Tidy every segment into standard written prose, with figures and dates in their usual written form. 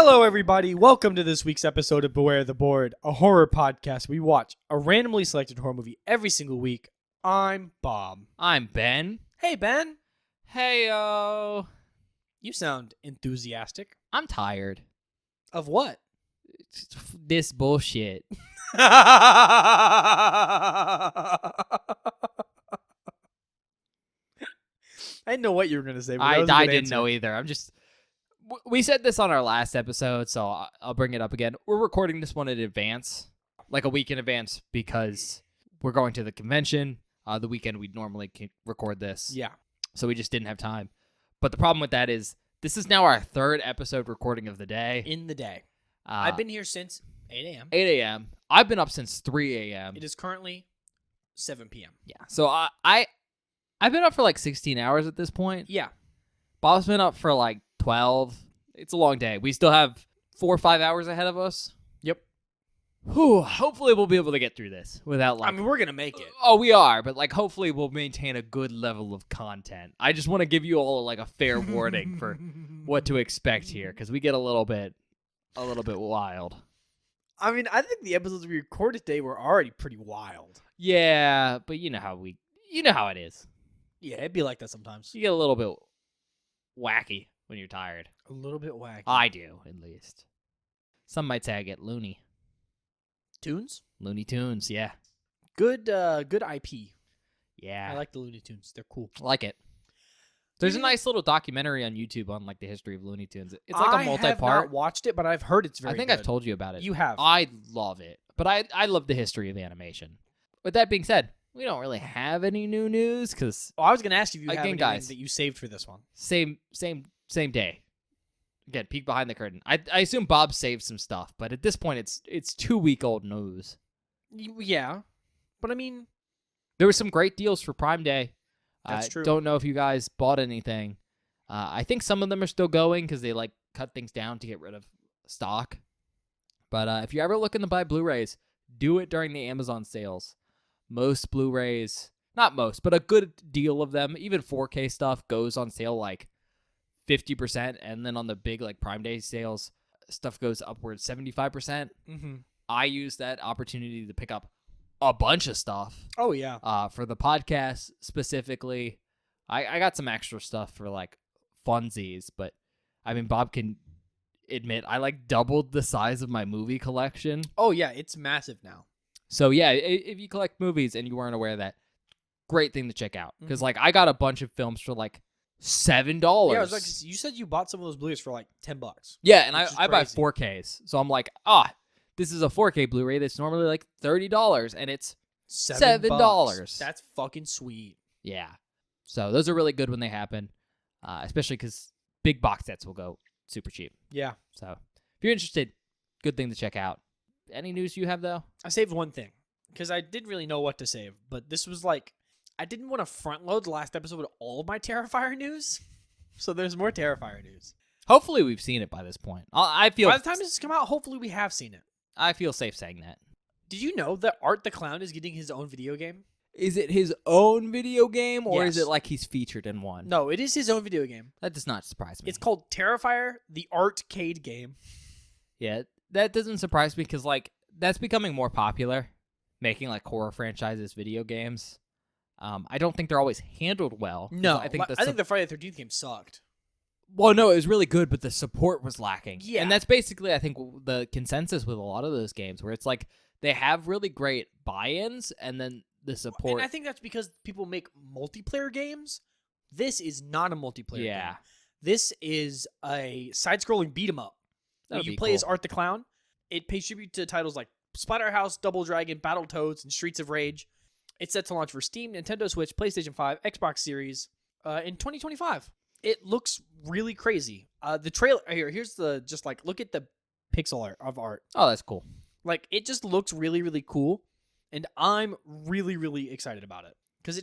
Hello, everybody. Welcome to this week's episode of Beware the Board, a horror podcast. We watch a randomly selected horror movie every single week. I'm Bob. I'm Ben. Hey, Ben. Heyo. You sound enthusiastic. I'm tired. Of what? This bullshit. I didn't know what you were going to say. But I didn't know either. We said this on our last episode, so I'll bring it up again. We're recording this one in advance, like a week in advance, because we're going to the convention the weekend we'd normally record this. Yeah. So we just didn't have time. But the problem with that is this is now our third episode recording of the day. In the day. I've been here since 8 a.m. 8 a.m. I've been up since 3 a.m. It is currently 7 p.m. Yeah. So I've been up for like 16 hours at this point. Yeah. Bob's been up for like 12. It's a long day. We still have 4 or 5 hours ahead of us. Yep. Whew, hopefully we'll be able to get through this without like... I mean, we're going to make it. Oh, we are. But like hopefully we'll maintain a good level of content. I just want to give you all like a fair warning for what to expect here. Because we get a little bit wild. I mean, I think the episodes we recorded today were already pretty wild. Yeah, but you know how it is. Yeah, it'd be like that sometimes. You get a little bit wacky when you're tired. A little bit wacky. I do, at least. Some might say I get loony. Tunes? Looney Tunes, yeah. Good IP. Yeah. I like the Looney Tunes. They're cool. I like it. There's a nice little documentary on YouTube on like the history of Looney Tunes. It's like a multi-part. I have not watched it, but I've heard it's very I think good. I've told you about it. You have. I love it. But I love the history of animation. With that being said, we don't really have any new news because I was going to ask you if you have again, anything guys, that you saved for this one. Same day. Again, peek behind the curtain. I assume Bob saved some stuff, but at this point it's 2-week-old news. Yeah. But I mean, there were some great deals for Prime Day. That's true. Don't know if you guys bought anything. I think some of them are still going because they like cut things down to get rid of stock. But if you're ever looking to buy Blu-rays, do it during the Amazon sales. Most Blu-rays, not most, but a good deal of them, even 4K stuff, goes on sale like 50%. And then on the big like Prime Day sales, stuff goes upwards 75%. Mm-hmm. I use that opportunity to pick up a bunch of stuff. Oh, yeah. For the podcast specifically. I got some extra stuff for like funsies, but I mean, Bob can admit I like doubled the size of my movie collection. Oh, yeah. It's massive now. So yeah, if you collect movies and you weren't aware of that, great thing to check out. Because Mm-hmm. like I got a bunch of films for like $7. Yeah, I was like, you said you bought some of those Blu-rays for like $10. Yeah, and Which is I buy crazy. 4Ks. So I'm like, this is a 4K Blu-ray that's normally like $30, and it's $7. That's fucking sweet. Yeah. So those are really good when they happen, especially because big box sets will go super cheap. Yeah. So if you're interested, good thing to check out. Any news you have, though? I saved one thing because I didn't really know what to save, but this was like, I didn't want to front load the last episode with all of my Terrifier news. So there's more Terrifier news. Hopefully we've seen it by this point. I feel By the time this has come out, hopefully we have seen it. I feel safe saying that. Did you know that Art the Clown is getting his own video game? Is it his own video game, or is Yes. it like he's featured in one? No, it is his own video game. That does not surprise me. It's called Terrifier, the Artcade game. Yeah, that doesn't surprise me because like that's becoming more popular, making like horror franchises video games. I don't think they're always handled well. No, I think the Friday the 13th game sucked. Well, no, it was really good, but the support was lacking. Yeah. And that's basically, I think, the consensus with a lot of those games, where it's like they have really great buy-ins, and then the support. And I think that's because people make multiplayer games. This is not a multiplayer game. This is a side-scrolling beat-em-up. That'd You be play as cool. Art the Clown. It pays tribute to titles like Splatterhouse, Double Dragon, Battletoads, and Streets of Rage. It's set to launch for Steam, Nintendo Switch, PlayStation 5, Xbox Series in 2025. It looks really crazy. The trailer here's the just like look at the pixel art of Art. Oh, that's cool. Like it just looks really really cool, and I'm really really excited about it because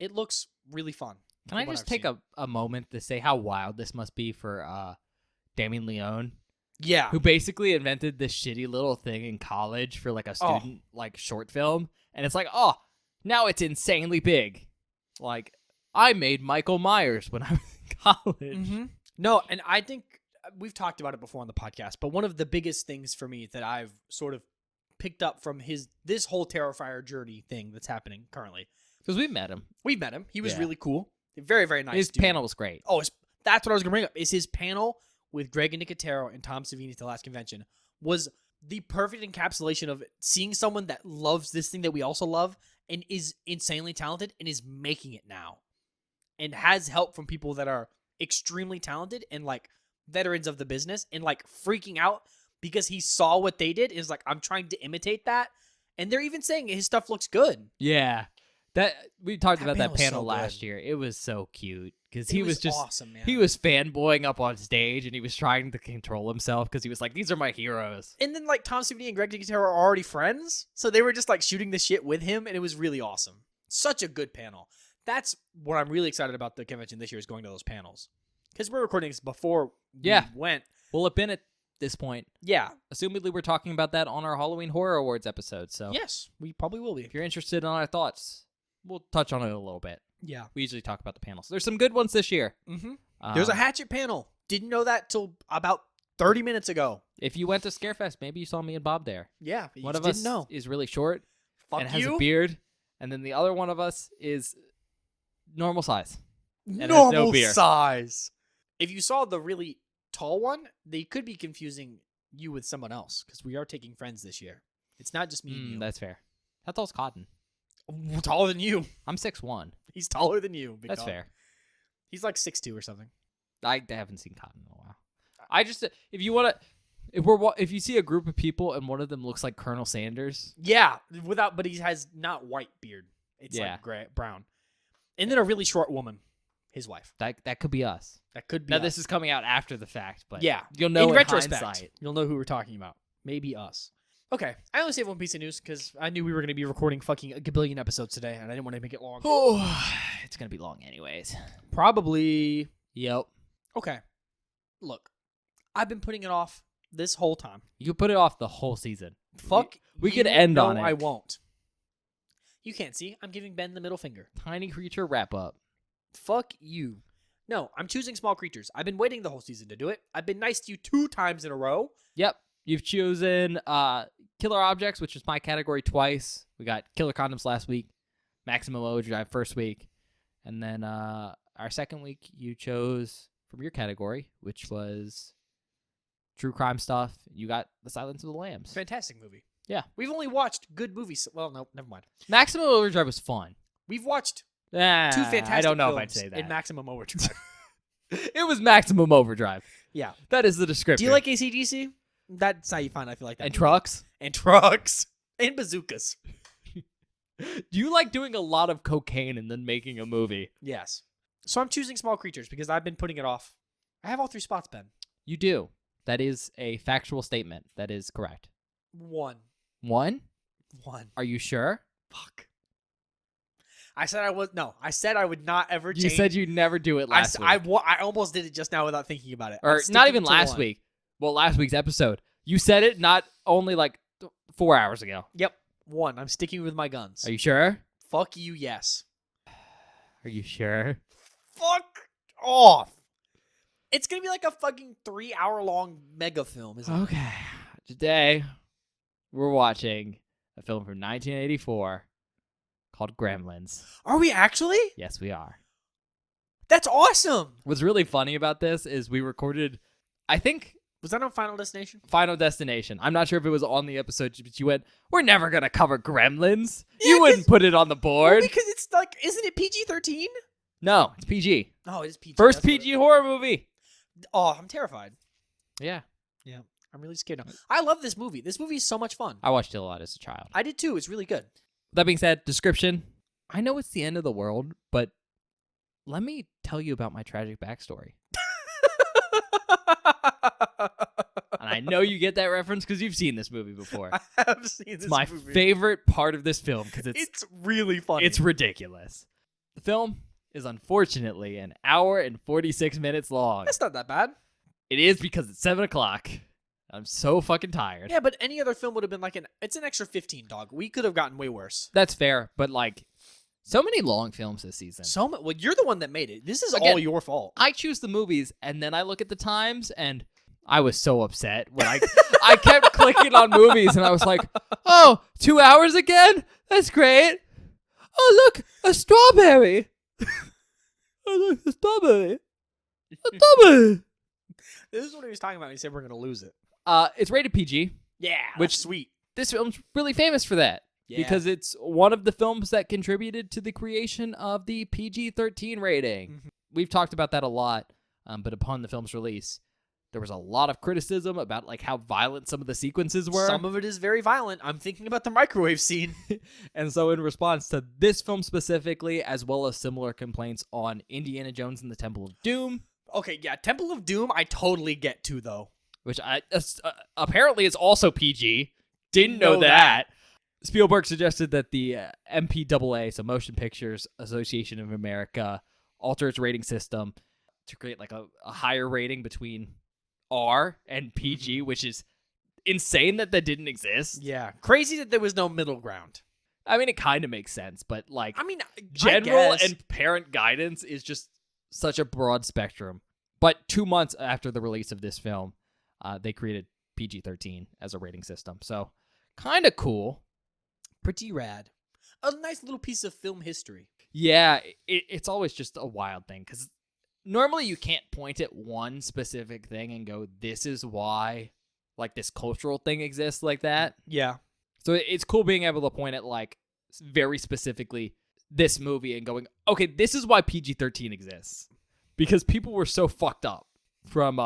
it looks really fun. Can I just take a moment to say how wild this must be for Damien Leone? Yeah. Who basically invented this shitty little thing in college for like a student like short film, and it's like, oh, now it's insanely big. Like I made Michael Myers when I was in college. Mm-hmm. No, and I think we've talked about it before on the podcast, but one of the biggest things for me that I've sort of picked up from this whole Terrifier journey thing that's happening currently. Because we've met him. We've met him. He was Yeah. really cool. Very, very nice His dude. panel was great. Oh, that's what I was going to bring up. Is his panel with Greg and Nicotero and Tom Savini at the last convention was the perfect encapsulation of seeing someone that loves this thing that we also love and is insanely talented and is making it now. And has help from people that are extremely talented and like veterans of the business and like freaking out because he saw what they did. Is like, I'm trying to imitate that. And they're even saying his stuff looks good. Yeah. We talked That about that panel was panel so last good. year. It was so cute because It he was just awesome, man. he was fanboying up on stage and he was trying to control himself because he was like, "These are my heroes." And then like Tom Savini and Greg Nicotero are already friends, so they were just like shooting the shit with him, and it was really awesome. Such a good panel. That's what I'm really excited about the convention this year, is going to those panels, because we're recording this before we went. We'll have been at this point. Yeah. Assumedly, we're talking about that on our Halloween Horror Awards episode. So Yes, we probably will be. if you're interested in our thoughts, we'll touch on it a little bit. Yeah. We usually talk about the panels. There's some good ones this year. Mm-hmm. There's a Hatchet panel. Didn't know that till about 30 minutes ago. If you went to Scarefest, maybe you saw me and Bob there. Yeah. One you of didn't us know. is really short Fuck and has you. a beard, and then the other one of us is normal size. has Normal no beer. size. If you saw the really tall one, they could be confusing you with someone else, because we are taking friends this year. It's not just me and you. That's fair. How tall's Cotton? Taller than you. I'm 6'1". He's taller than you. Big That's dog. fair. He's like 6'2" or something. I haven't seen Cotton in a while. I just if you want to if you see a group of people and one of them looks like Colonel Sanders, Yeah, but he has not white beard. It's Yeah. like gray, brown. And then a really short woman, his wife. that could be us. That could be Now us. this is coming out after the fact, but Yeah. you'll know in in retrospect, hindsight. you'll know who we're talking about. Maybe us. Okay, I only saved one piece of news because I knew we were going to be recording fucking a gabillion episodes today, and I didn't want to make it long. Oh, it's gonna be long anyways. Probably. Yep. Okay. Look, I've been putting it off this whole time. You could put it off the whole season. Fuck. We could you. end No, on it. I won't. You can't see. I'm giving Ben the middle finger. Tiny creature wrap up. Fuck you. No, I'm choosing small creatures. I've been waiting the whole season to do it. I've been nice to you 2 times in a row. Yep. You've chosen killer objects, which is my category twice. We got killer condoms last week, maximum overdrive first week, and then our second week you chose from your category, which was true crime stuff. You got The Silence of the Lambs. Fantastic movie. Yeah. We've only watched good movies. Well, no, never mind. Maximum overdrive was fun. We've watched 2 Ah, fantastic I don't know if films I'd say that. in Maximum Overdrive. It was maximum overdrive. Yeah. That is the descriptor. Do you like AC/DC? That's how you find I feel like that. and movie. trucks? And trucks. And bazookas. Do you like doing a lot of cocaine and then making a movie? Yes. So I'm choosing small creatures because I've been putting it off. I have all 3 spots, Ben. You do. That is a factual statement. That is correct. 1. 1? 1. Are you sure? Fuck. I said I would not ever change. You said you'd never do it last week. I almost did it just now without thinking about it. Or I'm not sticking even to last 1. week. Well, last week's episode. You said it not only like 4 hours ago. Yep. 1. I'm sticking with my guns. Are you sure? Fuck you, yes. Are you sure? Fuck off. It's gonna be like a fucking 3-hour-long mega film, isn't it? Okay. Today, we're watching a film from 1984 called Gremlins. Are we actually? Yes, we are. That's awesome. What's really funny about this is we recorded, I think, Was that on Final Destination? Final Destination. I'm not sure if it was on the episode, but you went, we're never going to cover Gremlins. Yeah, You wouldn't put it on the Well, board. because it's like, isn't it PG-13? No, it's PG. Oh, it is PG. First That's what PG horror movie. Oh, I'm terrified. Yeah. Yeah, I'm really scared now. I love this movie. This movie is so much fun. I watched it a lot as a child. I did too. It's really good. That being said, description. I know it's the end of the world, but let me tell you about my tragic backstory. And I know you get that reference because you've seen this movie before. I have seen this It's my movie. favorite part of this film because It's really funny. it's ridiculous. The film is unfortunately an hour and 46 minutes long. That's not that bad. It is because it's 7 o'clock. I'm so fucking tired. Yeah, but any other film would have been like it's an extra 15, dog. We could have gotten way worse. That's fair, but like so many long films this season. Well, you're the one that made it. This is Again, all your fault. I choose the movies and then I look at the times and I was so upset when I kept clicking on movies and I was like, oh, 2 hours again? That's great. Oh, look, a strawberry. Oh, look, a strawberry. A strawberry. This is what he was talking about when he said we're going to lose it. It's rated PG. Yeah, Which- that's sweet. This film's really famous for that. Yeah. Because it's one of the films that contributed to the creation of the PG-13 rating. Mhm. We've talked about that a lot, but upon the film's release, there was a lot of criticism about like how violent some of the sequences were. Some of it is very violent. I'm thinking about the microwave scene. And so in response to this film specifically, as well as similar complaints on Indiana Jones and the Temple of Doom, Okay, yeah, Temple of Doom I totally get to, though. which apparently is also PG. Didn't know that. Spielberg suggested that the MPAA, so Motion Pictures Association of America, alter its rating system to create like a higher rating between R and PG, which is insane that didn't exist. Yeah, crazy that there was no middle ground. I mean, it kind of makes sense, but like I mean, general I guess. and parent guidance is just such a broad spectrum. But 2 months after the release of this film, they created PG-13 as a rating system. So kind of cool. Pretty rad. A nice little piece of film history. Yeah, it's always just a wild thing because normally you can't point at one specific thing and go, this is why like this cultural thing exists like that. Yeah. So it's cool being able to point at like very specifically this movie and going, okay, this is why PG-13 exists. Because people were so fucked up from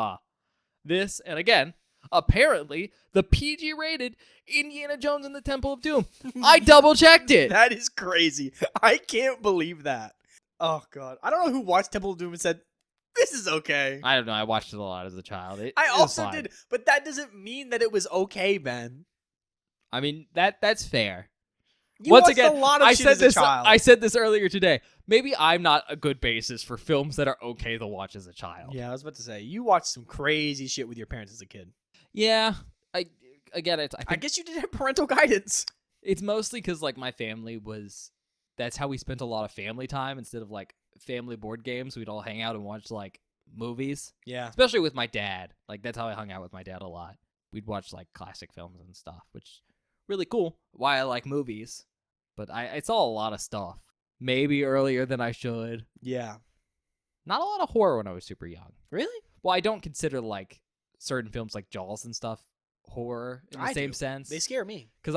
this. And again, apparently the PG-rated Indiana Jones and the Temple of Doom. I double-checked it. That is crazy. I can't believe that. Oh, God. I don't know who watched Temple of Doom and said, this is okay. I don't know. I watched it a lot as a child. It I was also fine. did, but that doesn't mean that it was okay, Ben. I mean, that's fair. You Once watched again, a lot of I shit said as a this. child. I said this earlier today. Maybe I'm not a good basis for films that are okay to watch as a child. Yeah, I was about to say, you watched some crazy shit with your parents as a kid. Yeah. I think I guess you didn't have parental guidance. it's mostly because like my family was. That's how we spent a lot of family time instead of like family board games. We'd all hang out and watch like movies, Yeah. especially with my dad. Like that's how I hung out with my dad a lot. We'd watch like classic films and stuff, which really cool. Why I like movies, but I saw a lot of stuff. Maybe earlier than I should. Yeah. Not a lot of horror when I was super young. Really? Well, I don't consider like certain films like Jaws and stuff horror in the I same do. sense. They scare me. Because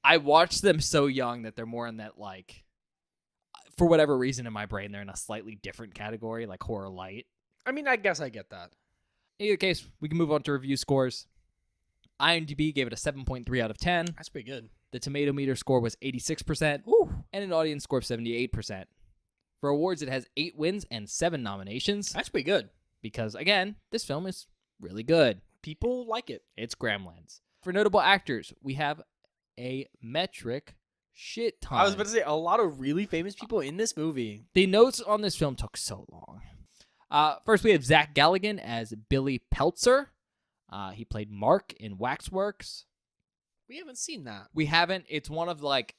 I watched them so young that they're more in that like, for whatever reason in my brain, they're in a slightly different category, like horror light. I mean, I guess I get that. In either case, we can move on to review scores. IMDb gave it a 7.3 out of 10. That's pretty good. The tomato meter score was 86%, Ooh. and an audience score of 78%. For awards, it has 8 wins and 7 nominations. That's pretty good. Because, again, this film is really good. People like it. It's Gremlins. For notable actors, we have a metric shit ton. I was about to say, a lot of really famous people in this movie. The notes on this film took so long. First, we have Zach Galligan as Billy Peltzer. He played Mark in Waxworks. We haven't seen that. We haven't. It's one of like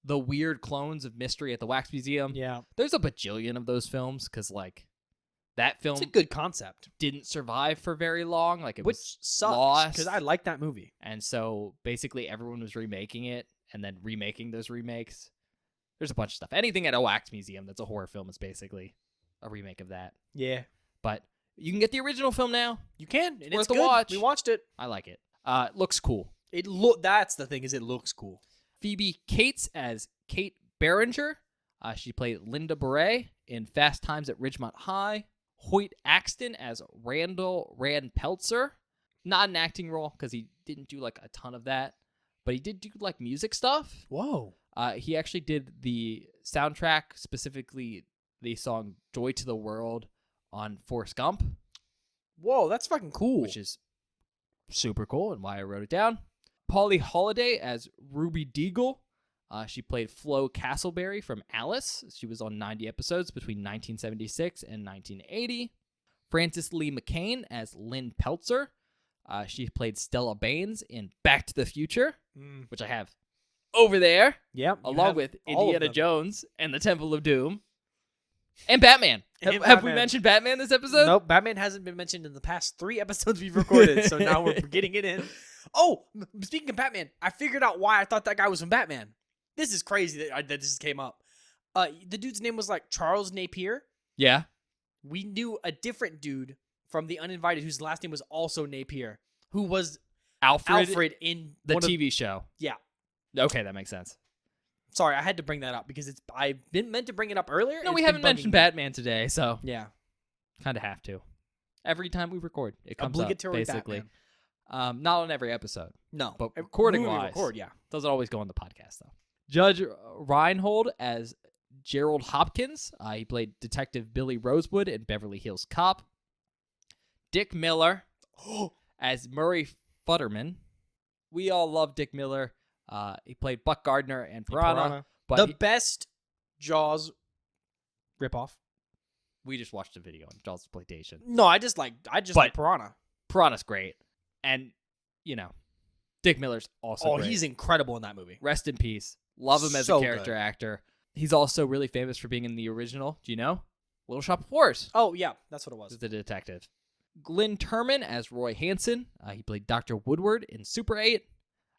the weird clones of Mystery at the Wax Museum. Yeah. There's a bajillion of those films because like that film It's a good concept. didn't survive for very long. Like it Which was sucks, lost. because I like that movie. And so basically everyone was remaking it and then remaking those remakes. There's a bunch of stuff. Anything at a wax museum that's a horror film is basically a remake of that. Yeah. But you can get the original film now. You can. And Worth it's a good. watch. We watched it. I like it. It looks cool. That's the thing, is it looks cool. Phoebe Cates as Kate Berenger. She played Linda Beret in Fast Times at Ridgemont High. Hoyt Axton as Randall Rand Peltzer. Not an acting role because he didn't do like a ton of that, but he did do like music stuff. Whoa. He actually did the soundtrack, specifically the song Joy to the World on Forrest Gump. Whoa, that's fucking cool. Which is super cool and why I wrote it down. Polly Holiday as Ruby Deagle. She played Flo Castleberry from Alice. She was on 90 episodes between 1976 and 1980. Frances Lee McCain as Lynn Peltzer. She played Stella Baines in Back to the Future, which I have over there, Yep. along with Indiana Jones and the Temple of Doom. And Batman. And Have we Batman. mentioned Batman this episode? Nope, Batman hasn't been mentioned in the past 3 episodes we've recorded, so now we're getting it in. Oh, speaking of Batman, I figured out why I thought that guy was from Batman. This is crazy that this came up. The dude's name was like Charles Napier. Yeah. We knew a different dude from The Uninvited whose last name was also Napier, who was Alfred in the one of- TV show. Yeah. Okay, that makes sense. Sorry, I had to bring that up because I've been meant to bring it up earlier. No, and we it's been haven't mentioned bugging me. Batman today, so Yeah. kind of have to. Every time we record, it comes Obligatory up, basically. Batman. Not on every episode. No. But Movie recording-wise. record, yeah. Doesn't always go on the podcast, though. Judge Reinhold as Gerald Hopkins. He played Detective Billy Rosewood in Beverly Hills Cop. Dick Miller as Murray Futterman. We all love Dick Miller. He played Buck Gardner and Piranha. But The best Jaws ripoff. we just watched a video on Jaws exploitation. No, I just like Piranha. Piranha's great. And, Dick Miller's also great. He's incredible in that movie. Rest in peace. Love him as So a character actor. He's also really famous for being in the original. Do you know? Little Shop of Horrors. Oh, yeah, that's what it was. As the detective. Glenn Turman as Roy Hansen. He played Dr. Woodward in Super 8.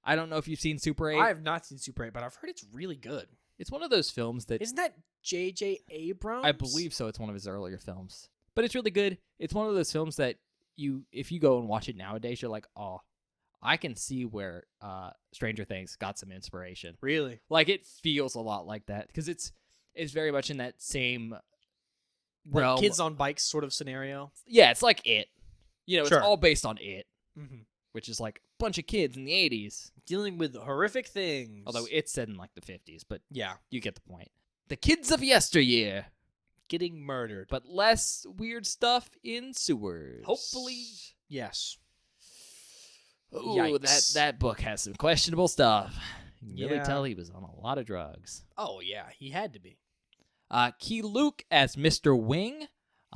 I don't know if you've seen Super 8. I have not seen Super 8, but I've heard it's really good. It's one of those films that... Isn't that J.J. Abrams? I believe so. It's one of his earlier films. But it's really good. It's one of those films that if you go and watch it nowadays, you're like, oh, I can see where Stranger Things got some inspiration. Really? Like, it feels a lot like that. Because it's very much in that same Like realm. kids on bikes sort of scenario? Yeah, it's like It. It's Sure. all based on It. Mm-hmm. Which is like a bunch of kids in the 80s. Dealing with horrific things. Although it's set in like the 50s, but yeah. you get the point. The kids of yesteryear. Getting murdered. But less weird stuff in sewers. Hopefully, yes. Ooh, Yikes. that book has some questionable stuff. You can really Yeah. tell he was on a lot of drugs. Oh, yeah, he had to be. Key Luke as Mr. Wing.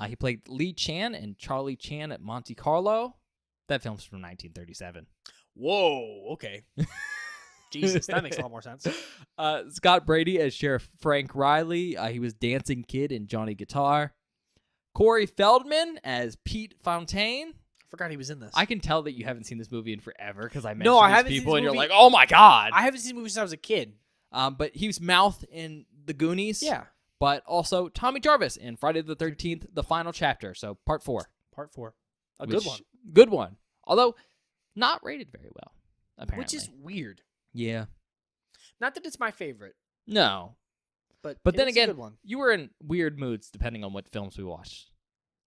He played Lee Chan and Charlie Chan at Monte Carlo. That film's from 1937. Whoa, okay. Jesus, that makes a lot more sense. Scott Brady as Sheriff Frank Riley. He was Dancing Kid in Johnny Guitar. Corey Feldman as Pete Fontaine. I forgot he was in this. I can tell that you haven't seen this movie in forever because I mentioned No, I these haven't seen people this and you're movie. like, oh my god. I haven't seen the movie since I was a kid. But he was Mouth in The Goonies. Yeah. But also Tommy Jarvis in Friday the 13th, the final chapter. So part 4. Part 4. A good which- one. Good one. Although not rated very well, apparently. Which is weird. Yeah. Not that it's my favorite, No. but But it then is a again, good one. you were in weird moods depending on what films we watched.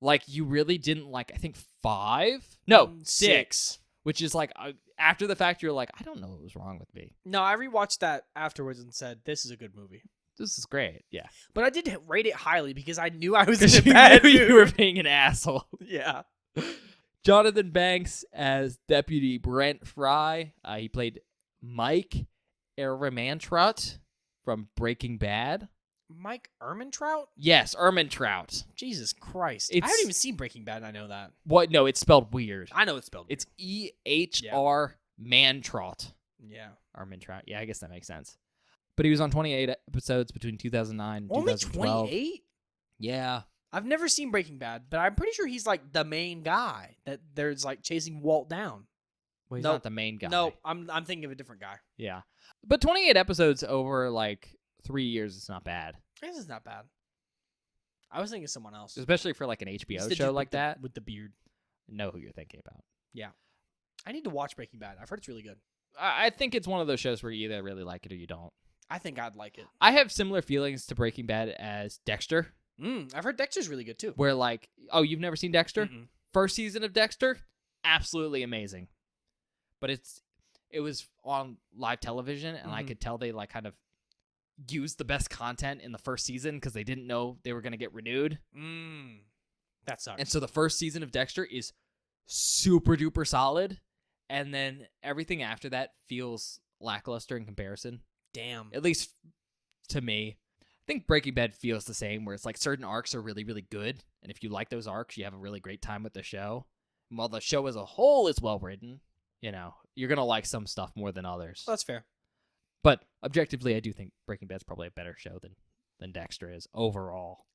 Like, you really didn't like, I think, 5? No, 6. Which is like, after the fact, you're like, I don't know what was wrong with me. No, I rewatched that afterwards and said, this is a good movie. This is great. Yeah. But I did rate it highly because I knew I was in Because a bad mood. you were being an asshole. Yeah. Jonathan Banks as Deputy Brent Fry. He played Mike Ehrmantraut from Breaking Bad. Mike Ehrmantraut? Yes, Ehrmantraut. Jesus Christ. I It's- haven't even seen Breaking Bad and I know that. What? No, it's spelled weird. I know it's spelled. It's E-H-R Mantraut. Yeah. Ehrmantraut. Yeah, I guess that makes sense. But he was on 28 episodes between 2009 and Only 2012. 28? Yeah. I've never seen Breaking Bad, but I'm pretty sure he's like the main guy that there's like chasing Walt down. Well, he's Nope. not the main guy. No, I'm thinking of a different guy. Yeah. But 28 episodes over like 3 years is not bad. This is not bad. I was thinking of someone else. Especially for like an He's HBO the show dude like with the- that. with the beard. Know who you're thinking about. I need to watch Breaking Bad. I've heard it's really good. I think it's one of those shows where you either really like it or you don't. I think I'd like it. I have similar feelings to Breaking Bad as Dexter, I've heard Dexter's really good too. where like, oh, you've never seen Dexter? Mm-mm. First season of Dexter, absolutely amazing. But it was on live television, and I Mhm. could tell they like kind of used the best content in the first season because they didn't know they were going to get renewed. That sucks. And so the first season of Dexter is super duper solid, and then everything after that feels lackluster in comparison. Damn. At least to me. I think Breaking Bad feels the same, where it's like certain arcs are really, really good, and if you like those arcs, you have a really great time with the show. And while the show as a whole is well written, you're gonna like some stuff more than others. That's fair. But objectively, I do think Breaking Bad's probably a better show than Dexter is overall.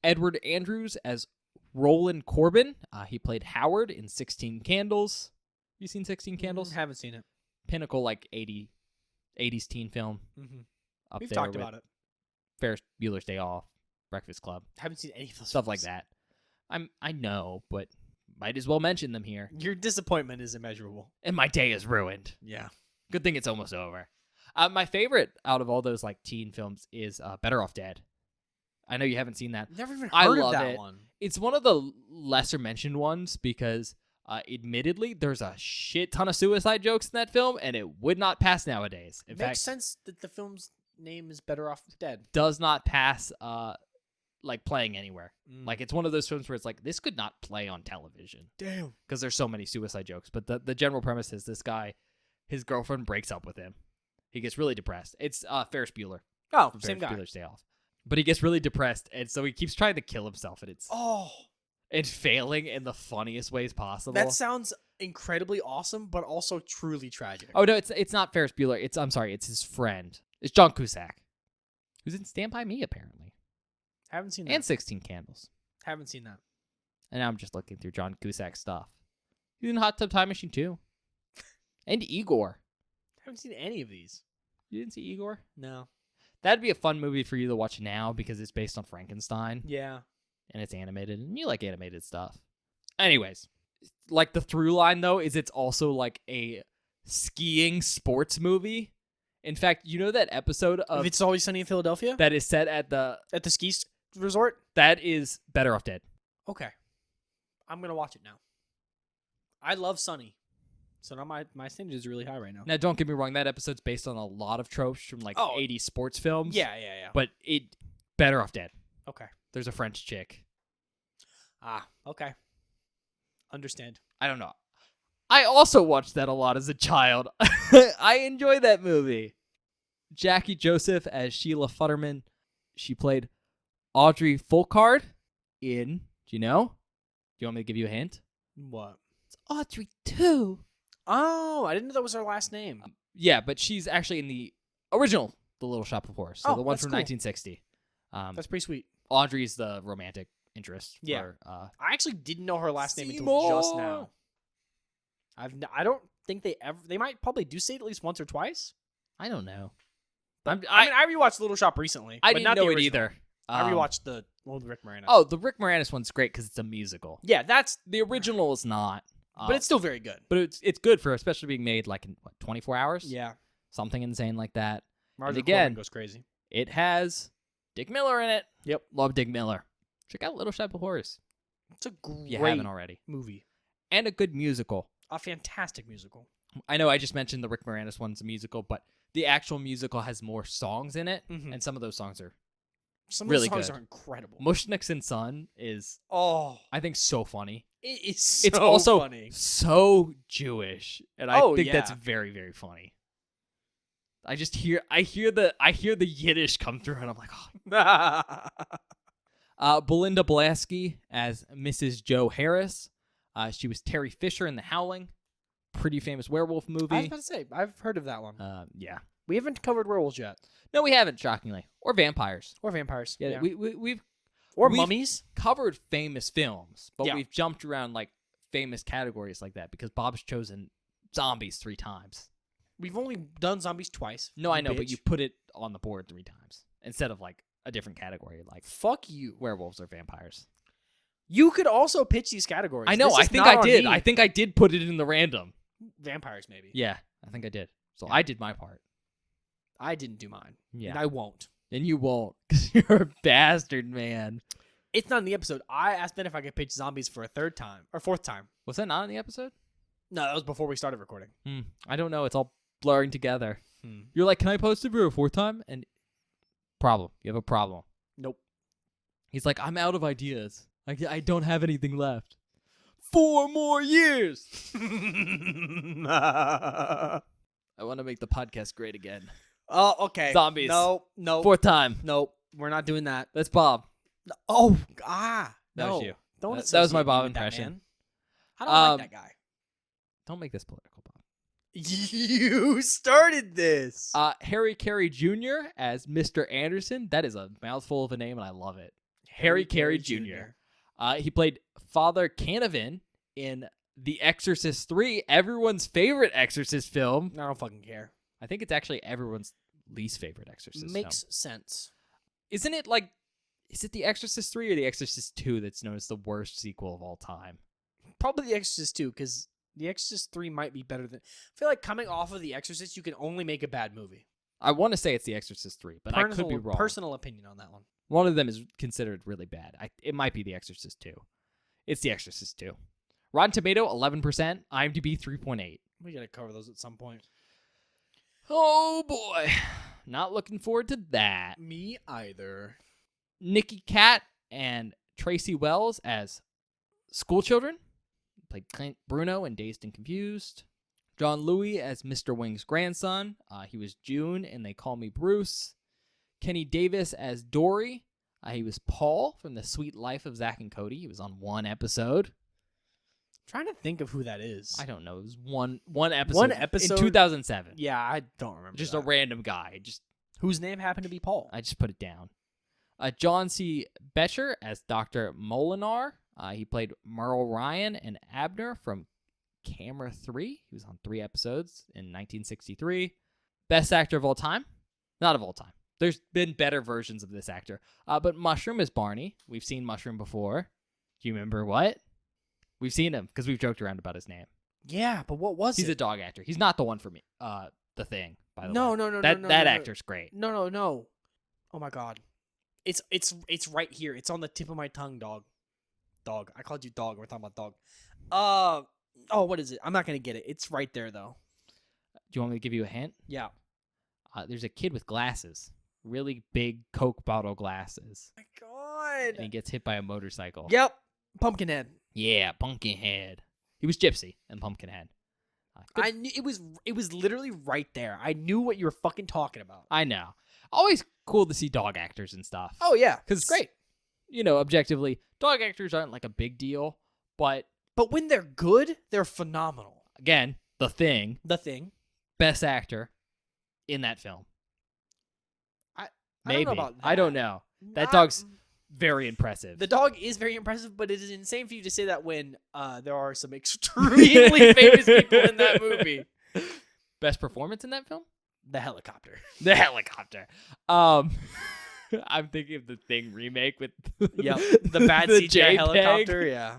Edward Andrews as Roland Corbin. He played Howard in 16 Candles. You seen 16 Candles? Haven't seen it. Pinnacle, like 80s teen film. Mm-hmm. Up We've there talked with about it. Ferris Bueller's Day Off, Breakfast Club, Haven't seen any of those stuff like films. that. I know, but might as well mention them here. Your disappointment is immeasurable. And my day is ruined. Yeah. Good thing it's almost over. My favorite out of all those like teen films is Better Off Dead. I know you haven't seen that. Never even I heard love of that it. one. It's one of the lesser mentioned ones because admittedly there's a shit ton of suicide jokes in that film and it would not pass nowadays. In It fact, makes sense that the film's name is Better Off Dead. does not pass like playing anywhere. Mm. Like it's one of those films where it's like this could not play on television Damn. because there's so many suicide jokes. But the general premise is this guy, his girlfriend breaks up with him. He gets really depressed. It's Ferris Bueller. Oh, From same Ferris guy. Bueller's Day Off. But he gets really depressed, and so he keeps trying to kill himself, and it's failing in the funniest ways possible. That sounds incredibly awesome, but also truly tragic. Oh no, it's not Ferris Bueller. It's his friend. It's John Cusack, who's in Stand By Me apparently, Haven't seen that. and 16 Candles. Haven't seen that. And now I'm just looking through John Cusack's stuff. He's in Hot Tub Time Machine 2. And Igor. Haven't seen any of these. You didn't see Igor? No. That'd be a fun movie for you to watch now because it's based on Frankenstein Yeah. and it's animated and you like animated stuff. Anyways, like the through line though is it's also like a skiing sports movie. In fact, you know that episode If of It's Always Sunny in Philadelphia? that is set at the Resort? that is Better Off Dead. Okay. I'm going to watch it now. I love Sunny. So now my standard is really high right now. Now don't get me wrong, that episode's based on a lot of tropes from like Oh. 80s sports films. Yeah. But it Better Off Dead. Okay. There's a French chick. Okay. Understand. I don't know. I also watched that a lot as a child. I enjoy that movie. Jackie Joseph as Sheila Futterman. She played Audrey Fulcard in, do you know? Do you want me to give you a hint? What? It's Audrey 2. Oh, I didn't know that was her last name. Yeah, but she's actually in the original The Little Shop of Horrors. So Oh, the one that's from cool. 1960. That's pretty sweet. Audrey's the romantic interest. Yeah. For, I actually didn't know her last name until Seymour. just now. I don't think they might probably do say it at least once or twice. I don't know. But, I mean, I rewatched Little Shop recently. I but didn't not know the it original. either. I rewatched the one with Rick Moranis. Oh, the Rick Moranis one's great because it's a musical. yeah, that's The original is not. but it's still very good. But it's good for especially being made like in 24 hours. Yeah, Something insane like that. Marjorie again- Corbin goes crazy. It has Dick Miller in it. Yep. Love Dick Miller. Check out Little Shop of Horrors It's a if you great haven't already. movie. And a good musical. A fantastic musical. I know I just mentioned the Rick Moranis one's a musical, but the actual musical has more songs in it, Mhm. and some of those songs are Some really of the songs good. are incredible. Mushniks and Son is Oh, I think so funny. it is so It's also funny. so Jewish, and I Oh, think that's yeah. very, very funny. I hear the Yiddish come through, and I'm like, oh. Belinda Blasky as Mrs. Joe Harris. She was Terry Fisher in The Howling, pretty famous werewolf I was movie. about to say, I've heard of that one. Yeah. We haven't covered werewolves yet, No, we haven't, shockingly, or vampires. or vampires. Yeah, we've or we've- mummies. covered famous films, but Yeah. we've jumped around like famous categories like that because Bob's chosen zombies 3 times. We've only done zombies twice. No, I know, but bitch. you put it on the board 3 times instead of like a different category like Fuck you. werewolves or vampires. You could also pitch these categories. I know. This I is think not I on did. me. I think I did put it in the random. Vampires, maybe. Yeah, I think I did. So Yeah. I did my part. I didn't do mine. Yeah. And I won't. And you won't because you're a bastard, man. It's not in the episode. I asked Ben if I could pitch zombies for a 3rd time. Or 4th time. Was that not in the episode? No, that was before we started recording. I don't know. It's all blurring together. Hmm. You're like, can I post it for a 4th time? And problem. You have a problem. Nope. He's like, I'm out of ideas. I don't have anything left. 4 more years. I want to make the podcast great again. Oh, okay. Zombies. No. 4th time. No. We're not doing that. That's Bob. Oh, That no. was you. Don't That was my associate me Bob with that impression. man. I don't like that guy. Don't make this political, Bob. You started this. Harry Carey Jr. as Mr. Anderson. That is a mouthful of a name, and I love it. Harry Carey Jr. He played Father Canavan in The Exorcist 3, everyone's favorite Exorcist film. I don't fucking care. I think it's actually everyone's least favorite Exorcist Makes film. sense. Isn't it like, is it The Exorcist 3 or The Exorcist 2 that's known as the worst sequel of all time? Probably The Exorcist 2, because The Exorcist 3 might be better than... I feel like coming off of The Exorcist, you can only make a bad movie. I want to say it's The Exorcist 3, but I could be wrong. Personal opinion on that one. One of them is considered really bad. It might be The Exorcist 2. It's The Exorcist 2. Rotten Tomato, 11%. IMDb, 3.8. We gotta cover those at some point. Oh, boy. Not looking forward to that. Me either. Nikki Katt and Tracy Wells as schoolchildren. Played Clint Bruno in Dazed and Confused. John Louis as Mr. Wing's grandson. He was June in They Call Me Bruce. Kenny Davis as Dory. He was Paul from The Sweet Life of Zack and Cody. He was on one episode. Trying to think of who that is. I don't know. It was one episode. One episode? In 2007. Yeah, I don't remember. Just that. a random guy. Whose name happened to be Paul. I just put it down. John C. Becher as Dr. Molinar. He played Merle Ryan and Abner from Camera 3. He was on 3 episodes in 1963. Best actor of all time? Not of all time. There's been better versions of this actor. But Mushroom is Barney. We've seen Mushroom before. Do you remember what? We've seen him because we've joked around about his name. Yeah, but what was He's it? a dog actor. He's not the one for me. The Thing, by the way. No. That actor's great. No. Oh my god. It's right here. It's on the tip of my tongue, dog. Dog. I called you dog. We're talking about dog. Oh, what is it? I'm not gonna get it. It's right there though. Do you want me to give you a hint? Yeah. There's a kid with glasses. Really big Coke bottle glasses. Oh my god. And he gets hit by a motorcycle. Yep. Pumpkinhead. Yeah, Pumpkinhead. He was Gypsy in Pumpkinhead. I knew it was literally right there. I knew what you were fucking talking about. I know. Always cool to see dog actors and stuff. Oh yeah, because it's great. You know, objectively, dog actors aren't like a big deal, but when they're good, they're phenomenal. Again, The Thing, best actor in that film. Maybe. I don't know about that. I don't know. That dog's very impressive. The dog is very impressive, but it is insane for you to say that when there are some extremely famous people in that movie. Best performance in that film? The helicopter. The helicopter. I'm thinking of the Thing remake with the bad the CGI JPEG. helicopter. Yeah.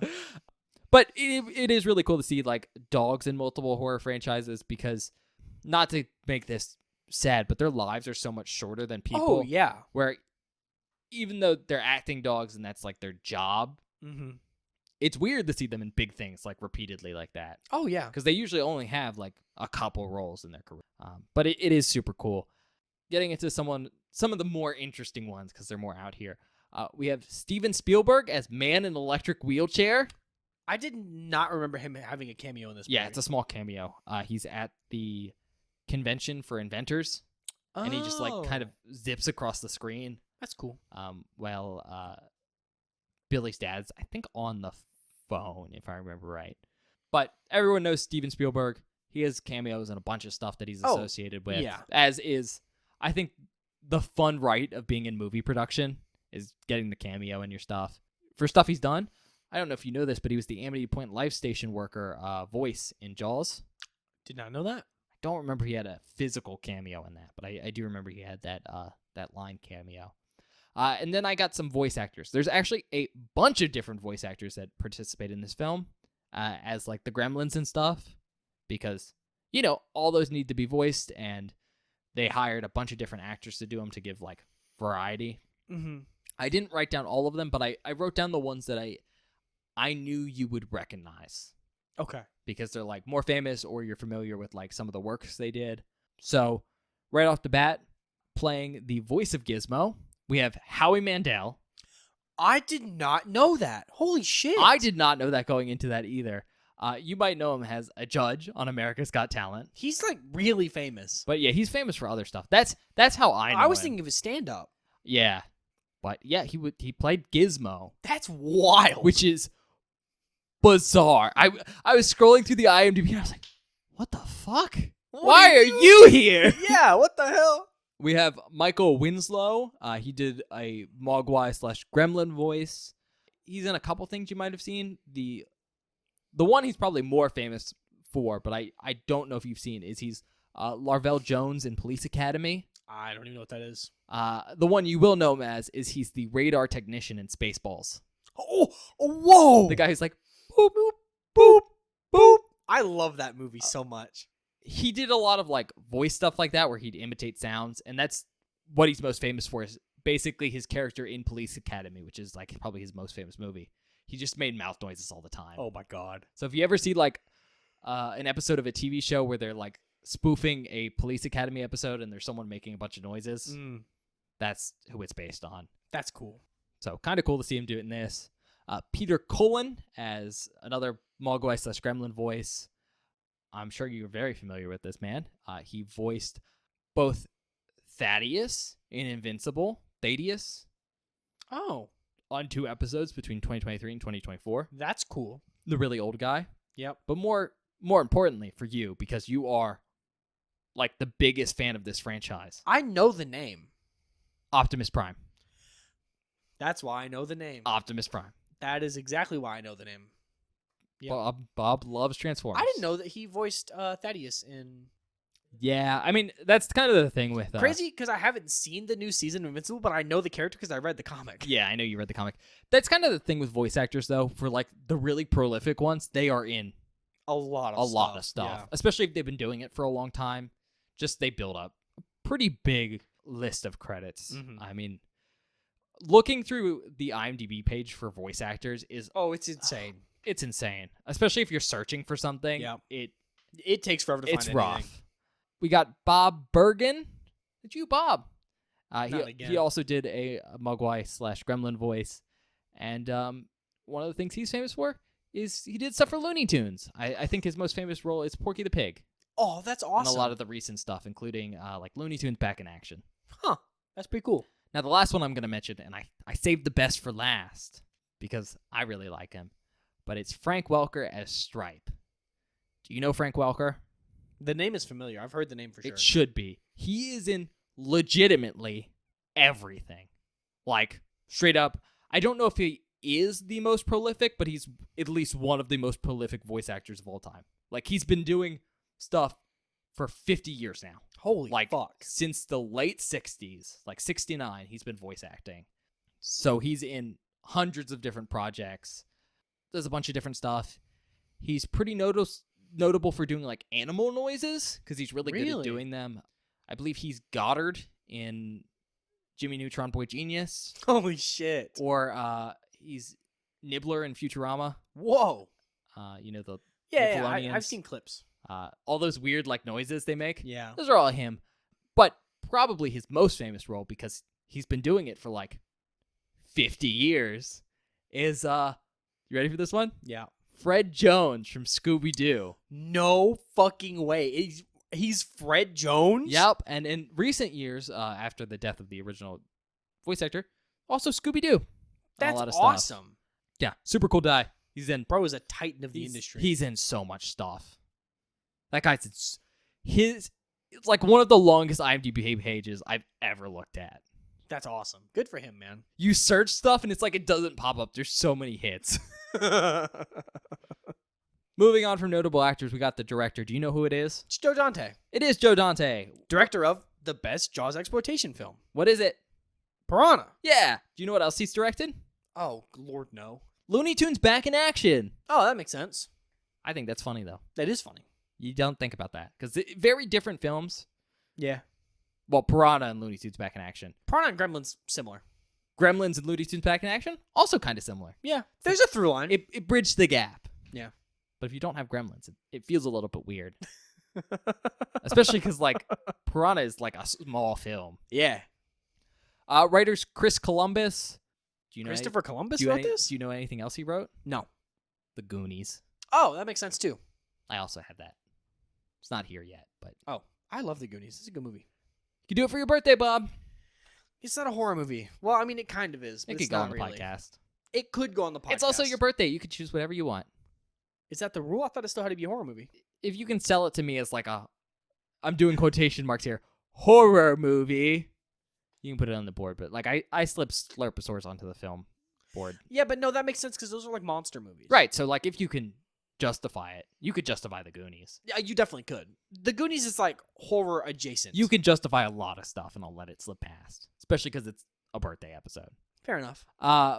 But it is really cool to see like dogs in multiple horror franchises because, not to make this sad, but their lives are so much shorter than people. Oh yeah. Where even though they're acting dogs and that's like their job, it's weird to see them in big things like repeatedly like that. Oh yeah. Because they usually only have like a couple roles in their career. But it is super cool. Getting into some of the more interesting ones because they're more out here. We have Steven Spielberg as Man in Electric Wheelchair. I did not remember him having a cameo in this movie. Yeah, it's a small cameo. He's at the convention for inventors, and he just like kind of zips across the screen. That's cool. Well, Billy's dad's, I think, on the phone, if I remember right. But everyone knows Steven Spielberg. He has cameos and a bunch of stuff that he's associated with. Yeah. As is, I think, the fun right of being in movie production is getting the cameo in your stuff. For stuff he's done, I don't know if you know this, but he was the Amity Point Life Station worker voice in Jaws. Did not know that. I don't remember he had a physical cameo in that, but I do remember he had that line cameo. And then I got some voice actors. There's actually a bunch of different voice actors that participate in this film as like the Gremlins and stuff because, you know, all those need to be voiced and they hired a bunch of different actors to do them to give like variety. Mm-hmm. I didn't write down all of them, but I wrote down the ones that I knew you would recognize. Okay. Because they're like more famous or you're familiar with like some of the works they did. So right off the bat, playing the voice of Gizmo, we have Howie Mandel. I did not know that. Holy shit. I did not know that going into that either. You might know him as a judge on America's Got Talent. He's like really famous. But yeah, he's famous for other stuff. That's how I know I was him. thinking of his stand-up. Yeah. But yeah, he played Gizmo. That's wild. Which is bizarre. I was scrolling through the IMDb and I was like, what the fuck? Why are you here? Yeah, what the hell? We have Michael Winslow. He did a Mogwai/Gremlin voice. He's in a couple things you might have seen. The one he's probably more famous for, but I don't know if you've seen, is he's Larvell Jones in Police Academy. I don't even know what that is. The one you will know him as is he's the radar technician in Spaceballs. Oh, whoa! The guy who's like, boop, boop, boop, boop. I love that movie so much. He did a lot of like voice stuff like that where he'd imitate sounds, and that's what he's most famous for, is basically his character in Police Academy, which is like probably his most famous movie. He just made mouth noises all the time. Oh my god. So if you ever see like an episode of a TV show where they're like spoofing a Police Academy episode and there's someone making a bunch of noises, that's who it's based on. That's cool. So kind of cool to see him do it in this. Peter Cullen as another Mogwai/Gremlin voice. I'm sure you're very familiar with this man. He voiced both Thaddeus in Invincible, Thaddeus, on 2 episodes between 2023 and 2024. That's cool. The really old guy. Yep. But more importantly for you, because you are like the biggest fan of this franchise, I know the name. Optimus Prime. That's why I know the name. Optimus Prime. That is exactly why I know the name. Yep. Bob loves Transformers. I didn't know that he voiced Thaddeus in... Yeah, I mean, that's kind of the thing with... Crazy, because I haven't seen the new season of Invincible, but I know the character because I read the comic. Yeah, I know you read the comic. That's kind of the thing with voice actors, though. For like the really prolific ones, they are in A lot of stuff. Yeah. Especially if they've been doing it for a long time. Just they build up a pretty big list of credits. Mm-hmm. I mean, looking through the IMDb page for voice actors is... Oh, it's insane. It's insane. Especially if you're searching for something. Yeah. It takes forever to find anything. It's rough. We got Bob Bergen. It's you, Bob. He also did a Mogwai/Gremlin voice. And one of the things he's famous for is he did stuff for Looney Tunes. I think his most famous role is Porky the Pig. Oh, that's awesome. And a lot of the recent stuff, including like Looney Tunes Back in Action. Huh. That's pretty cool. Now, the last one I'm going to mention, and I saved the best for last because I really like him, but it's Frank Welker as Stripe. Do you know Frank Welker? The name is familiar. I've heard the name for sure. It should be. He is in legitimately everything. Like, straight up. I don't know if he is the most prolific, but he's at least one of the most prolific voice actors of all time. Like, he's been doing stuff for 50 years now. Holy fuck. Since the late 60s, like 69, he's been voice acting. So he's in hundreds of different projects. There's a bunch of different stuff. He's pretty notable for doing like animal noises because he's really good at doing them. I believe he's Goddard in Jimmy Neutron Boy Genius. Holy shit. Or he's Nibbler in Futurama. Whoa. You know the Yeah, I've seen clips. All those weird like noises they make. Yeah. Those are all him. But probably his most famous role, because he's been doing it for like 50 years, is you ready for this one? Yeah. Fred Jones from Scooby-Doo. No fucking way. He's Fred Jones? Yep. And in recent years, after the death of the original voice actor, also Scooby-Doo. That's a lot of awesome. Stuff. Yeah. Super cool guy. He's in... Bro is a titan of the industry. He's in so much stuff. That guy's... It's like one of the longest IMDb pages I've ever looked at. That's awesome. Good for him, man. You search stuff and it's like it doesn't pop up. There's so many hits. Moving on from notable actors, we got the director. Do you know who it is? It's Joe Dante. It is Joe Dante. Director of the best Jaws exploitation film. What is it? Piranha. Yeah. Do you know what else he's directed? Oh, Lord, no. Looney Tunes Back in Action. Oh, that makes sense. I think that's funny, though. That is funny. You don't think about that. Because very different films. Yeah. Well, Piranha and Looney Tunes Back in Action. Piranha and Gremlins, similar. Gremlins and Looney Tunes Back in Action, also kind of similar. Yeah. There's a through line. It bridged the gap. Yeah. But if you don't have Gremlins, it feels a little bit weird. Especially because, like, Piranha is like a small film. Yeah. Writers Chris Columbus. Do you know Christopher Columbus wrote this? Do you know anything else he wrote? No. The Goonies. Oh, that makes sense too. I also have that. It's not here yet, but... Oh, I love The Goonies. It's a good movie. You can do it for your birthday, Bob. It's not a horror movie. Well, I mean, it kind of is. But It could go on the podcast. It could go on the podcast. It's also your birthday. You could choose whatever you want. Is that the rule? I thought it still had to be a horror movie. If you can sell it to me as like I'm doing quotation marks here, horror movie. You can put it on the board, but like I slip Slurposaurus onto the film board. Yeah, but no, that makes sense because those are like monster movies. Right. So like if you can justify it, you could justify the Goonies. Yeah, you definitely could. The Goonies is like horror adjacent. You can justify a lot of stuff, and I'll let it slip past, especially because it's a birthday episode. Fair enough.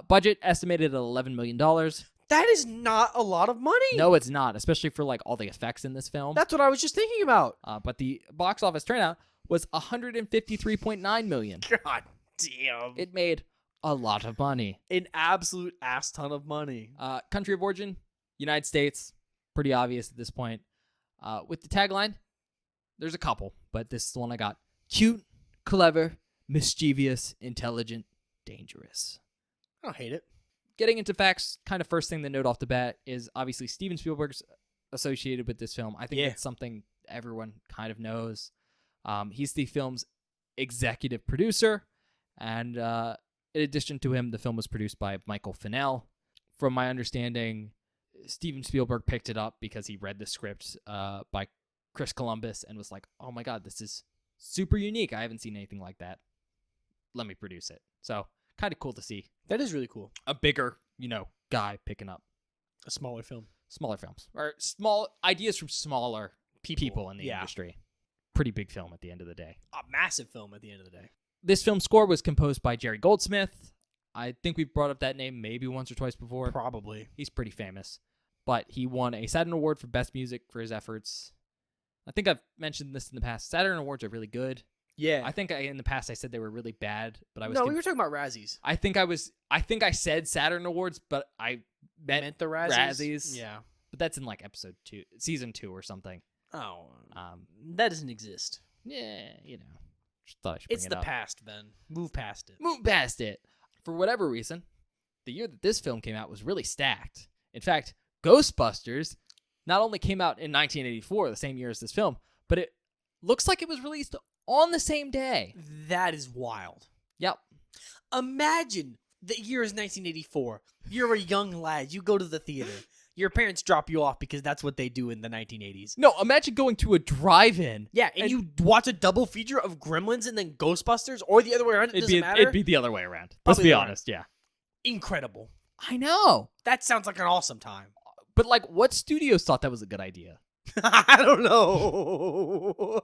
Budget estimated at $11 million. That is not a lot of money. No, it's not, especially for like all the effects in this film. That's what I was just thinking about. But the box office turnout was $153.9 million. God damn. It made a lot of money. An absolute ass ton of money. Country of origin, United States. Pretty obvious at this point. With the tagline, there's a couple, but this is the one I got. Cute, clever, mischievous, intelligent, dangerous. I don't hate it. Getting into facts, kind of first thing to note off the bat is obviously Steven Spielberg's associated with this film. I think it's something everyone kind of knows. He's the film's executive producer, and in addition to him, the film was produced by Michael Fennell. From my understanding, Steven Spielberg picked it up because he read the script by Chris Columbus and was like, oh my God, this is super unique. I haven't seen anything like that. Let me produce it. So kind of cool to see. That is really cool. A bigger, guy picking up A smaller film. smaller films or small ideas from smaller people in the industry. Pretty big film at the end of the day. A massive film at the end of the day. This film's score was composed by Jerry Goldsmith. I think we've brought up that name maybe once or twice before. Probably. He's pretty famous. But he won a Saturn Award for Best Music for his efforts. I think I've mentioned this in the past. Saturn Awards are really good. Yeah. I think in the past I said they were really bad, but I was we were talking about Razzies. I think I said Saturn Awards, but I meant the Razzies. Yeah. But that's in like season 2 or something. Oh. That doesn't exist. Yeah, just thought I should bring It's it the up. past, Ben. Move past it. Move past it. For whatever reason, the year that this film came out was really stacked. In fact, Ghostbusters not only came out in 1984, the same year as this film, but it looks like it was released on the same day. That is wild. Yep. Imagine the year is 1984. You're a young lad. You go to the theater. Your parents drop you off because that's what they do in the 1980s. No, imagine going to a drive-in. Yeah, and you watch a double feature of Gremlins and then Ghostbusters, or the other way around. It doesn't matter. It'd be the other way around. Let's be honest, yeah. Incredible. I know. That sounds like an awesome time. But like, what studios thought that was a good idea? I don't know.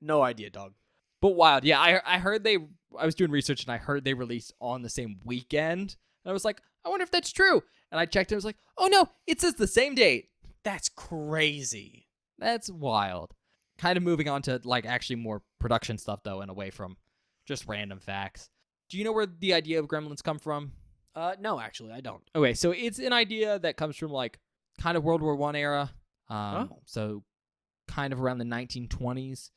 No idea, dog. But wild. Yeah, I heard I was doing research and I heard they released on the same weekend. And I was like, I wonder if that's true. And I checked and I was like, oh no, it says the same date. That's crazy. That's wild. Kind of moving on to like actually more production stuff though, and away from just random facts. Do you know where the idea of Gremlins come from? No, actually, I don't. Okay, so it's an idea that comes from like kind of World War I era. So kind of around the 1920s.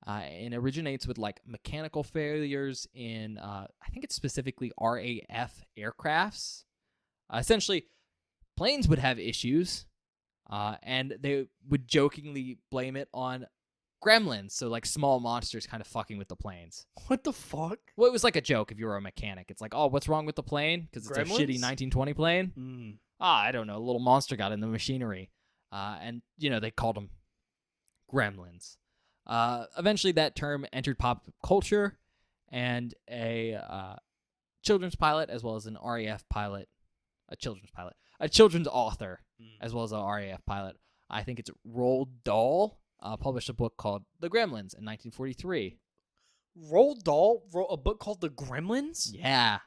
And originates with like mechanical failures in, I think it's specifically RAF aircrafts. Essentially, planes would have issues, and they would jokingly blame it on gremlins, so like small monsters kind of fucking with the planes. What the fuck? Well, it was like a joke if you were a mechanic. It's like, oh, what's wrong with the plane? Because it's Gremlins? a shitty 1920 plane. I don't know. A little monster got in the machinery. And, they called them gremlins. Eventually, that term entered pop culture, and a children's pilot, as well as an RAF pilot, a children's author, as well as a RAF pilot. I think it's Roald Dahl, published a book called The Gremlins in 1943. Roald Dahl wrote a book called The Gremlins? Yeah.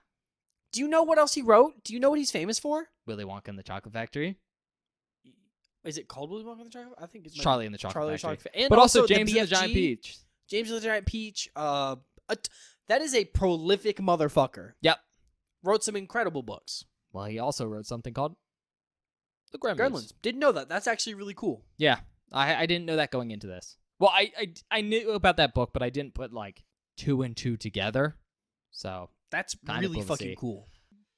Do you know what else he wrote? Do you know what he's famous for? Willy Wonka and the Chocolate Factory. Is it called Willy Wonka and the Chocolate? I think it's Charlie and the Chocolate Factory. And but also the James and the Giant BFG. Peach. James and the Giant Peach. That is a prolific motherfucker. Yep. Wrote some incredible books. Well, he also wrote something called The Gremlins. Didn't know that. That's actually really cool. Yeah. I didn't know that going into this. Well, I knew about that book, but I didn't put like 2 and 2 together. So that's kind really of fucking cool.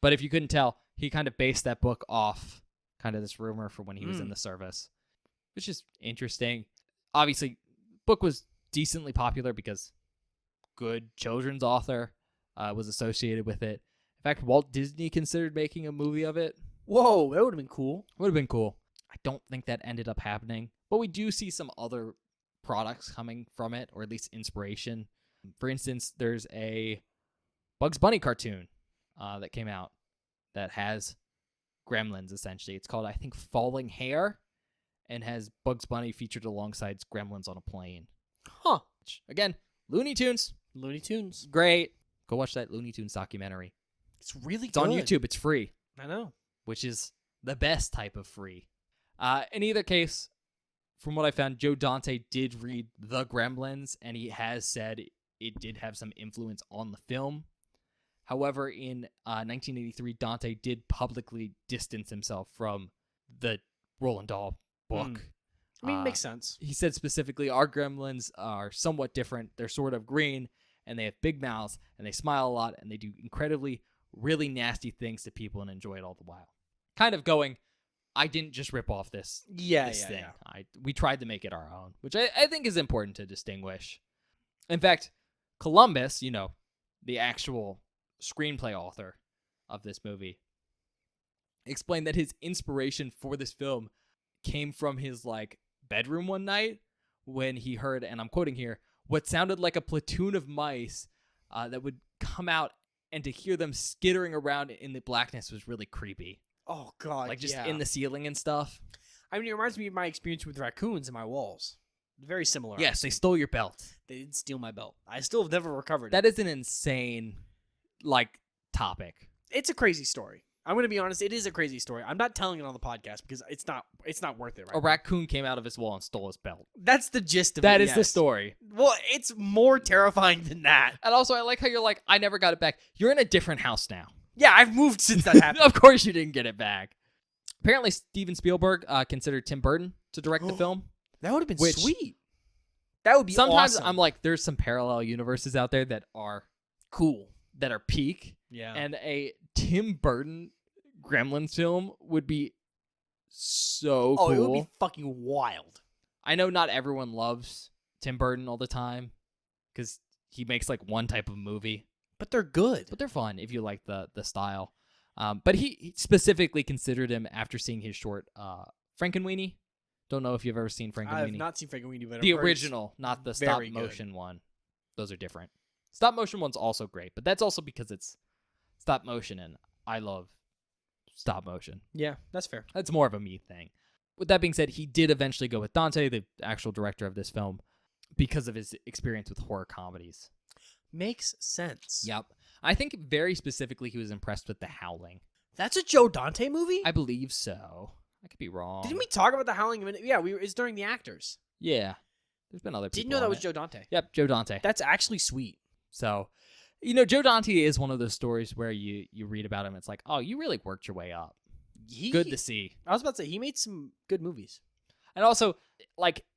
But if you couldn't tell, he kind of based that book off kind of this rumor from when he was in the service, which is interesting. Obviously, book was decently popular because good children's author was associated with it. In fact, Walt Disney considered making a movie of it. Whoa, that would have been cool. Would have been cool. I don't think that ended up happening, but we do see some other products coming from it, or at least inspiration. For instance, there's a Bugs Bunny cartoon that came out that has Gremlins, essentially. It's called, I think, Falling Hair, and has Bugs Bunny featured alongside Gremlins on a plane. Huh. Which, again, Looney Tunes. Looney Tunes. Great. Go watch that Looney Tunes documentary. It's really It's good. on YouTube. It's free, I know. which is the best type of free. In either case, from what I found, Joe Dante did read The Gremlins, and he has said it did have some influence on the film. However, in 1983, Dante did publicly distance himself from the Roald Dahl book. I mean, it makes sense. He said specifically, our gremlins are somewhat different. They're sort of green, and they have big mouths, and they smile a lot, and they do incredibly, really nasty things to people and enjoy it all the while. Kind of going, I didn't just rip off this thing. Yeah. We tried to make it our own, which I think is important to distinguish. In fact, Columbus, the actual screenplay author of this movie, explained that his inspiration for this film came from his bedroom one night when he heard, and I'm quoting here, what sounded like a platoon of mice that would come out, and to hear them skittering around in the blackness was really creepy. Oh, God. In the ceiling and stuff. I mean, it reminds me of my experience with raccoons in my walls. Very similar. Yes, they stole your belt. They did steal my belt. I still have never recovered it. That is an insane, topic. It's a crazy story. I'm going to be honest. It is a crazy story. I'm not telling it on the podcast because it's not worth it right A now. raccoon came out of his wall and stole his belt. That's the gist of it. That is the yes. story. Well, it's more terrifying than that. And also, I like how you're like, I never got it back. You're in a different house now. Yeah, I've moved since that happened. Of course you didn't get it back. Apparently, Steven Spielberg considered Tim Burton to direct the film. That would have been Which- sweet. That would be Sometimes awesome. I'm like, there's some parallel universes out there that are cool, that are peak. Yeah. And a Tim Burton Gremlins film would be so cool. it would be fucking wild. I know not everyone loves Tim Burton all the time because he makes one type of movie, But they're good. but they're fun if you like the style. But he specifically considered him after seeing his short Frankenweenie. Don't know if you've ever seen Frankenweenie. I have not seen Frankenweenie, but The I've heard it's original, not the very stop motion one. Those are different. Stop motion one's also great, but that's also because it's stop motion, and I love stop motion. Yeah, that's fair. That's more of a me thing. With that being said, he did eventually go with Dante, the actual director of this film, because of his experience with horror comedies. Makes sense. Yep. I think very specifically he was impressed with The Howling. That's a Joe Dante movie? I believe so. I could be wrong. Didn't we talk about The Howling a minute? Yeah, it's during the actors. Yeah. There's been other people. Didn't know that on was it. Joe Dante. Yep, Joe Dante. That's actually sweet. So, Joe Dante is one of those stories where you read about him. It's like, oh, you really worked your way up. Good to see. I was about to say, he made some good movies. And also,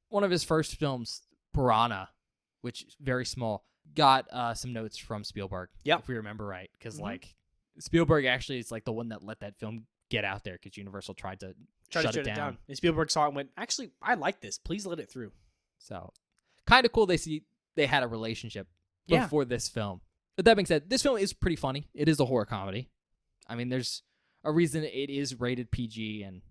one of his first films, Piranha, which is very small, got some notes from Spielberg. Yep. If we remember right. Because, Spielberg actually is, the one that let that film get out there because Universal tried to shut it down. And Spielberg saw it and went, actually, I like this. Please let it through. So, kind of cool they had a relationship before this film. But that being said, this film is pretty funny. It is a horror comedy. I mean, there's a reason it is rated PG, and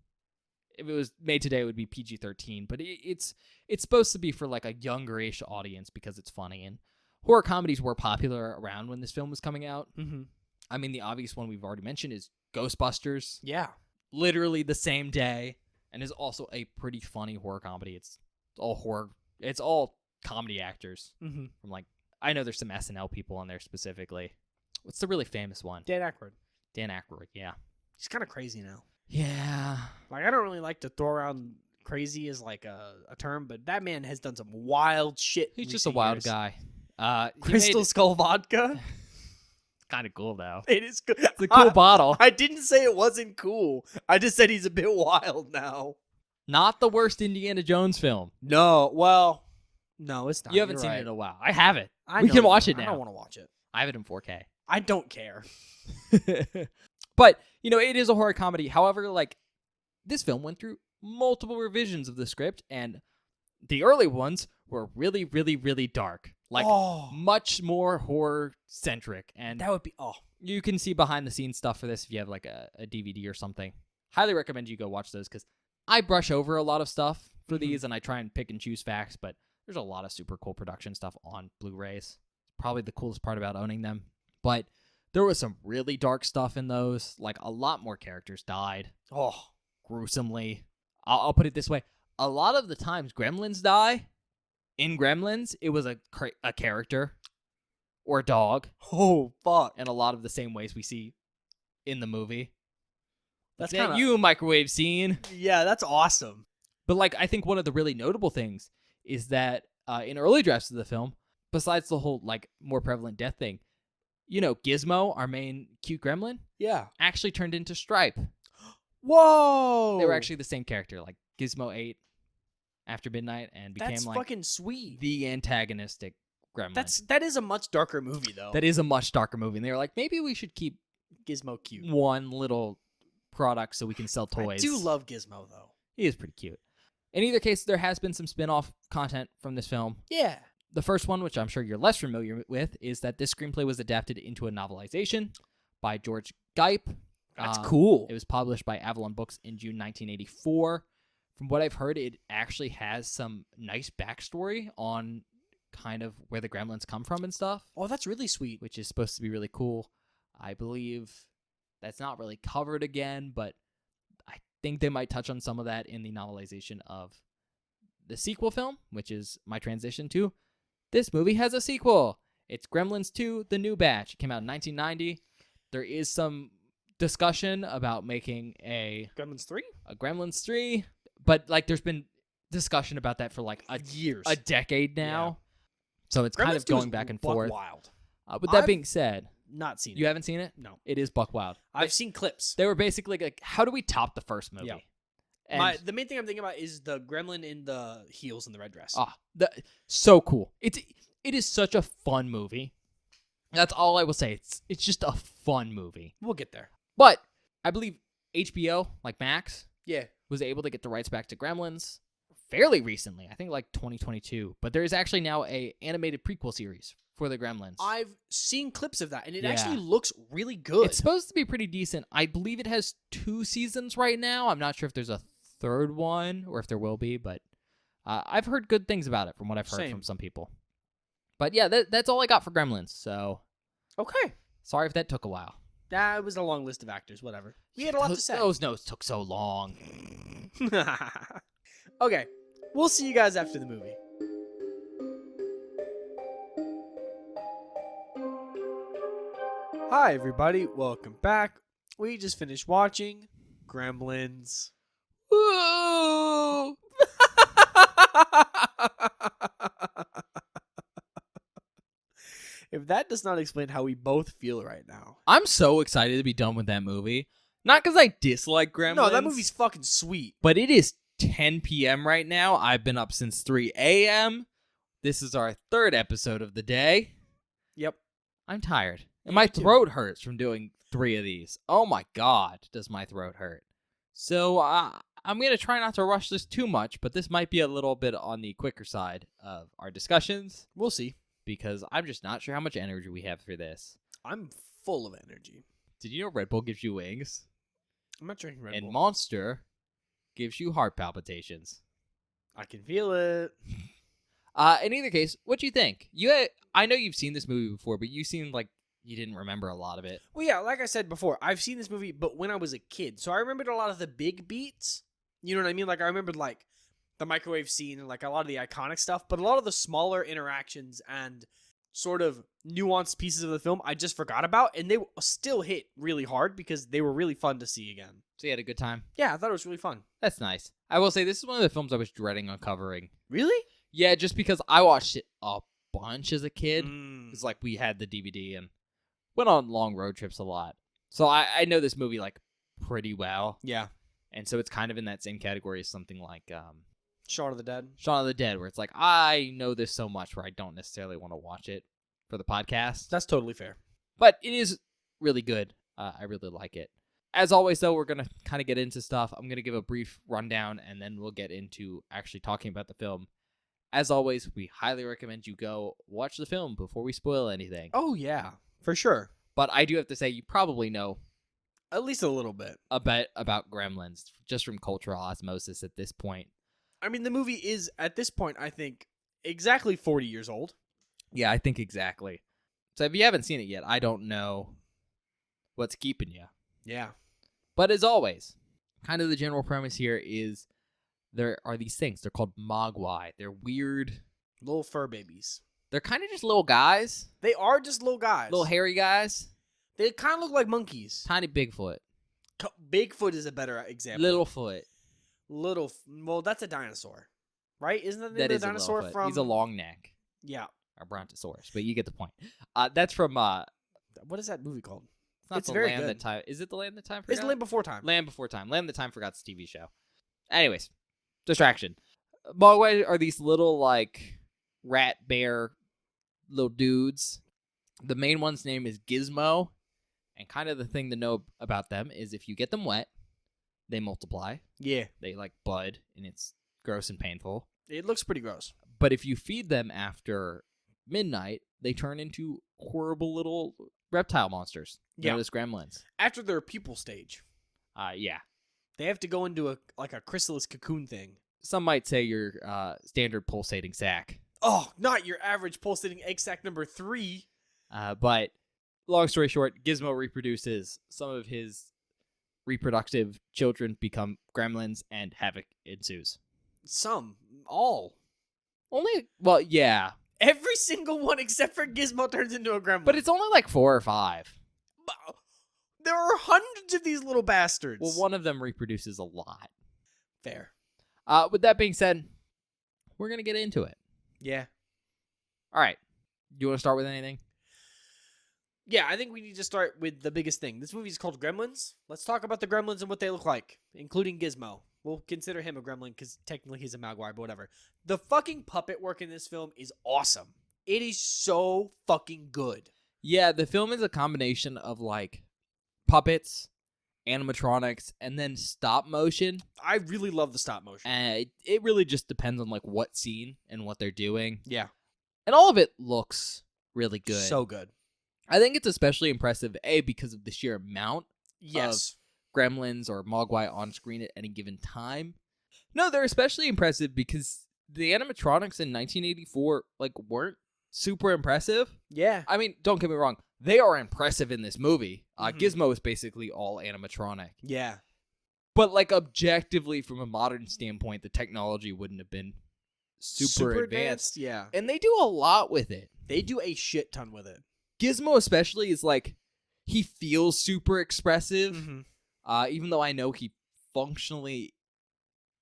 if it was made today, it would be PG-13. But it's supposed to be for a younger-ish audience because it's funny. And horror comedies were popular around when this film was coming out. Mm-hmm. I mean, the obvious one we've already mentioned is Ghostbusters. Yeah. Literally the same day, and is also a pretty funny horror comedy. It's all horror. It's all comedy actors Mm-hmm. from I know there's some SNL people on there specifically. What's the really famous one? Dan Aykroyd. Dan Aykroyd, yeah. He's kind of crazy now. Yeah. I don't really like to throw around crazy as a term, but that man has done some wild shit. He's in just a recent wild years. guy. Crystal Skull vodka. Kind of cool, though. It is good. It's a cool bottle. I didn't say it wasn't cool. I just said he's a bit wild now. Not the worst Indiana Jones film. No, well, no, it's not. You haven't You're seen right. it in a while. I have it. I We know can you watch don't. it I now. don't want to watch it. I have it in 4K. I don't care. But, it is a horror comedy. However, this film went through multiple revisions of the script, and the early ones were really, really, really dark. Much more horror-centric. And that would be, you can see behind-the-scenes stuff for this if you have, a DVD or something. Highly recommend you go watch those, because I brush over a lot of stuff for these, and I try and pick and choose facts, but There's a lot of super cool production stuff on Blu-rays. Probably the coolest part about owning them. But there was some really dark stuff in those. Like, a lot more characters died. Oh, Gruesomely. I'll put it this way. A lot of the times Gremlins die, in Gremlins, it was a character or a dog. oh, fuck. And a lot of the same ways we see in the movie. That's Is that kinda- you, microwave scene? Yeah, that's awesome. But, like, I think one of the really notable things is that in early drafts of the film, besides the whole, like, more prevalent death thing, you know, Gizmo, our main cute gremlin, Yeah. actually turned into Stripe. Whoa. They were actually the same character. Like, Gizmo ate after midnight and became, That's like, fucking sweet. the antagonistic gremlin. That is a much darker movie though. That is a much darker movie. And they were like, maybe we should keep Gizmo cute. one little product so we can sell toys. I do love Gizmo though. He is pretty cute. In either case, there has been some spin-off content from this film. Yeah. The first one, which I'm sure you're less familiar with, is that this screenplay was adapted into a novelization by George Gipe. That's cool. It was published by Avalon Books in June 1984. From what I've heard, it actually has some nice backstory on kind of where the Gremlins come from and stuff, Oh, that's really sweet. which is supposed to be really cool. I believe that's not really covered again, but I think they might touch on some of that in the novelization of the sequel film, which is my transition to. This movie has a sequel. It's Gremlins 2, The New Batch. It came out in 1990. There is some discussion about making a Gremlins 3? Gremlins 3, but like there's been discussion about that for like Years. a decade now. So it's kind Gremlins of 2 is going back and buck forth. wild. With that I've being said, Not seen you it. haven't seen it? No. It is buck wild. I've seen clips. They were basically like, how do we top the first movie? Yeah. And The main thing I'm thinking about is the gremlin in the heels and the red dress. so cool. It is such a fun movie. That's all I will say. It's just a fun movie. We'll get there. But I believe HBO, like Max, Yeah. was able to get the rights back to Gremlins fairly recently. I think like 2022. But there is actually now a animated prequel series for the Gremlins. I've seen clips of that, and it Yeah. actually looks really good. It's supposed to be pretty decent. I believe it has 2 seasons right now. I'm not sure if there's a third one or if there will be, but I've heard good things about it from what I've heard Same. from some people. But yeah, that's all I got for Gremlins. So Okay. sorry if that took a while. That was a long list of actors. Whatever. We had a lot to say. Those notes took so long. Okay. We'll see you guys after the movie. Hi, everybody. Welcome back. We just finished watching Gremlins. Woo! If that does not explain how we both feel right now. I'm so excited to be done with that movie. Not because I dislike Gremlins. No, that movie's fucking sweet. But it is 10 p.m. right now. I've been up since 3 a.m. This is our 3rd episode of the day. Yep. I'm tired. And Yeah, my me too. throat hurts from doing 3 of these. Oh my god, does my throat hurt. So I'm going to try not to rush this too much, but this might be a little bit on the quicker side of our discussions We'll see. because I'm just not sure how much energy we have for this. I'm full of energy. Did you know Red Bull gives you wings? I'm not drinking Red And Bull. Monster gives you heart palpitations. I can feel it. In either case, what do you think? I know you've seen this movie before, but you seem like you didn't remember a lot of it. Well, yeah, like I said before, I've seen this movie, but when I was a kid. So I remembered a lot of the big beats. You know what I mean? Like, I remembered, like, the microwave scene and, like, a lot of the iconic stuff. But a lot of the smaller interactions and sort of nuanced pieces of the film I just forgot about. And they still hit really hard because they were really fun to see again. So you had a good time? Yeah, I thought it was really fun. That's nice. I will say this is one of the films I was dreading on covering. Really? Yeah, just because I watched it a bunch as a kid. Mm. It's like we had the DVD and went on long road trips a lot. So I know this movie like pretty well. Yeah. And so it's kind of in that same category as something like Shaun of the Dead. Shaun of the Dead, where it's like I know this so much where I don't necessarily want to watch it for the podcast. That's totally fair. But it is really good. I really like it. As always, though, we're going to kind of get into stuff. I'm going to give a brief rundown, and then we'll get into actually talking about the film. As always, we highly recommend you go watch the film before we spoil anything. Oh, yeah. For sure. But I do have to say, you probably know At least a little bit. a bit about Gremlins, just from cultural osmosis at this point. I mean, the movie is, at this point, I think, exactly 40 years old. Yeah, I think exactly. So if you haven't seen it yet, I don't know what's keeping you. Yeah. But as always, kind of the general premise here is there are these things. They're called mogwai. They're weird. Little fur babies. They're kind of just little guys. They are just little guys. Little hairy guys. They kind of look like monkeys. Tiny Bigfoot. Bigfoot is a better example. Littlefoot. Well, that's a dinosaur. Right? Isn't that the That name of is the a dinosaur Littlefoot. from... He's a long neck. Yeah. A brontosaurus. But you get the point. That's from... What is that movie called? It's not It's the very Land good. That Time... Is it the Land That Time Forgot? It's Land Before Time. Land Before Time. Land That Time Forgot's a TV show. Anyways. Distraction. Mogwai are these little, like, rat bear little dudes. The main one's name is Gizmo. And kind of the thing to know about them is if you get them wet, they multiply. Yeah. They, like, bud, and it's gross and painful. It looks pretty gross. But if you feed them after midnight, they turn into horrible little reptile monsters. Yeah. Known as gremlins. After their pupal stage, Yeah. they have to go into a chrysalis cocoon thing. Some might say your standard pulsating sac. Oh, not your average pulsating egg sac number 3. But long story short, Gizmo reproduces. Some of his reproductive children become gremlins, and havoc ensues. All. Well, yeah. Every single one except for Gizmo turns into a gremlin. But it's only like 4 or 5. There are hundreds of these little bastards. Well, one of them reproduces a lot. Fair. With that being said, we're going to get into it. Yeah. All right. Do you want to start with anything? Yeah, I think we need to start with the biggest thing. This movie is called Gremlins. Let's talk about the Gremlins and what they look like, including Gizmo. We'll consider him a gremlin because technically he's a Mogwai, but whatever. The fucking puppet work in this film is awesome. It is so fucking good. Yeah, the film is a combination of, like, puppets, animatronics, and then stop motion. I really love the stop motion. And it really just depends on, like, what scene and what they're doing. Yeah. And all of it looks really good. So good. I think it's especially impressive, A, because of the sheer amount Yes. of gremlins or mogwai on screen at any given time. No, they're especially impressive because the animatronics in 1984, like, weren't super impressive. Yeah. I mean, don't get me wrong. They are impressive in this movie. Mhm. Gizmo is basically all animatronic. Yeah. But, like, objectively, from a modern standpoint, the technology wouldn't have been super advanced. Yeah. And they do a lot with it. They do a shit ton with it. Gizmo especially is, like, he feels super expressive. Mm-hmm. Even though I know he functionally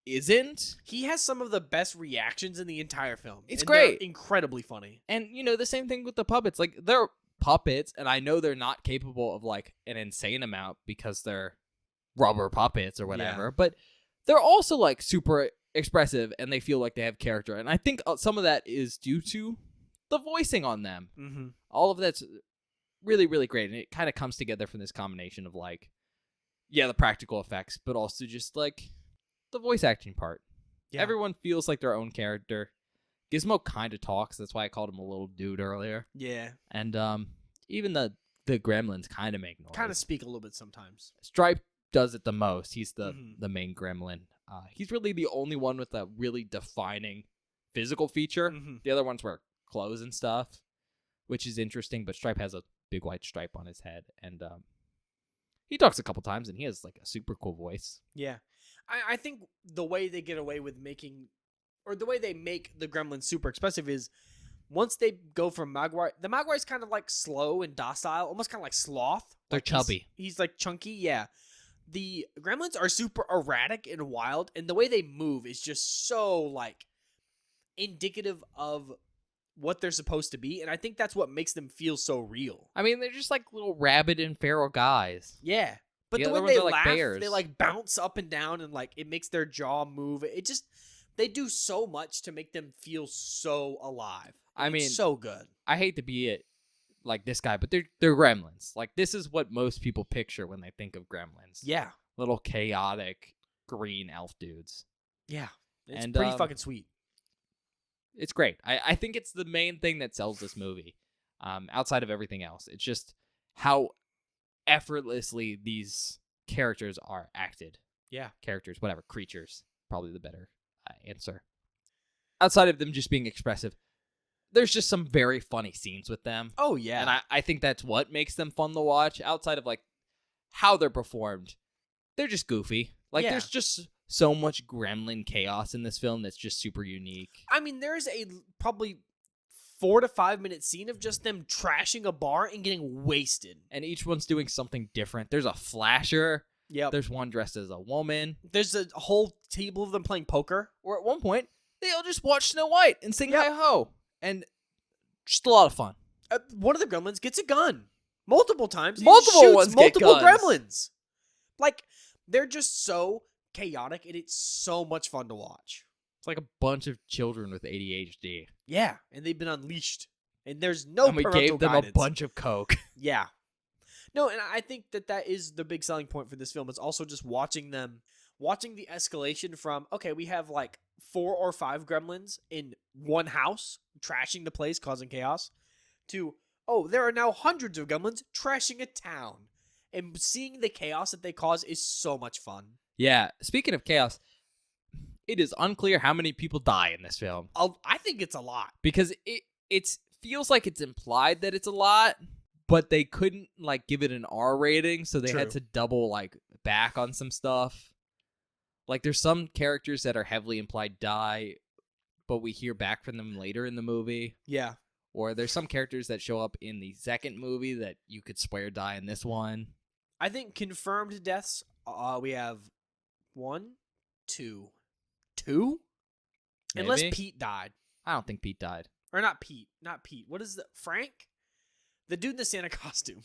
isn't. He has some of the best reactions in the entire film. It's and they're great. Incredibly funny. And, you know, the same thing with the puppets. Like, they're puppets, and I know they're not capable of, like, an insane amount because they're rubber puppets or whatever. Yeah. But they're also, like, super expressive, and they feel like they have character. And I think some of that is due to the voicing on them. Mm-hmm. All of that's really, really great. And it kind of comes together from this combination of, like, yeah, the practical effects, but also just, like, the voice acting part. Yeah. Everyone feels like their own character. Gizmo kind of talks. That's why I called him a little dude earlier. Yeah. And even the gremlins kind of make noise. Kind of speak a little bit sometimes. Stripe does it the most. He's the Mhm. main gremlin. He's really the only one with a really defining physical feature. Mhm. The other ones wear clothes and stuff, which is interesting. But Stripe has a big white stripe on his head, and he talks a couple times, and he has, like, a super cool voice. Yeah. I think the way they get away with making, or the way they make the Gremlins super expressive is once they go from Mogwai, the Mogwai's kind of like slow and docile, almost kind of like sloth. They're Like he's- chubby. He's like chunky, yeah. The Gremlins are super erratic and wild, and the way they move is just so, like, indicative of what they're supposed to be, and I think that's what makes them feel so real. I mean, they're just like little rabid and feral guys. Yeah. But The the other way ones they are like laugh, bears. they, like, bounce up and down, and, like, it makes their jaw move. It just, they do so much to make them feel so alive. I mean, It's so good. I hate to be it like this guy, but they're gremlins. Like, this is what most people picture when they think of gremlins. Yeah. Little chaotic green elf dudes. Yeah. It's And, pretty fucking sweet. It's great. I think it's the main thing that sells this movie. Outside of everything else, it's just how effortlessly these characters are acted. Yeah. Characters, whatever, creatures, probably the better answer. outside of them just being expressive, there's just some very funny scenes with them. Oh, yeah. And I think that's what makes them fun to watch. Outside of, like, how they're performed, they're just goofy. Like, Yeah. there's just so much gremlin chaos in this film that's just super unique. I mean, there's a probably 4 to 5 minute scene of just them trashing a bar and getting wasted. And each one's doing something different. There's a flasher. Yep. There's one dressed as a woman. There's a whole table of them playing poker. Or at one point, they all just watch Snow White and sing Yep. hi-ho. And just a lot of fun. One of the gremlins gets a gun multiple times. and Multiple shoots ones get multiple guns. gremlins. Like, they're just so chaotic, and it's so much fun to watch. It's like a bunch of children with ADHD. Yeah, and they've been unleashed, and there's no And we parental gave them guidance. a bunch of coke. Yeah. No, and I think that is the big selling point for this film. It's also just watching the escalation from, okay, we have like 4 or 5 gremlins in one house, trashing the place, causing chaos, to, oh, there are now hundreds of gremlins trashing a town. And seeing the chaos that they cause is so much fun. Yeah, speaking of chaos, it is unclear how many people die in this film. I think it's a lot. Because it feels like it's implied that it's a lot, but they couldn't, like, give it an R rating, so they had True. to double, like, back on some stuff. Like, there's some characters that are heavily implied die, but we hear back from them later in the movie. Yeah. Or there's some characters that show up in the second movie that you could swear die in this one. I think confirmed deaths, we have 1, 2. 2? Unless Maybe? Pete died. I don't think Pete died. Or not Pete. What is the Frank? The dude in the Santa costume.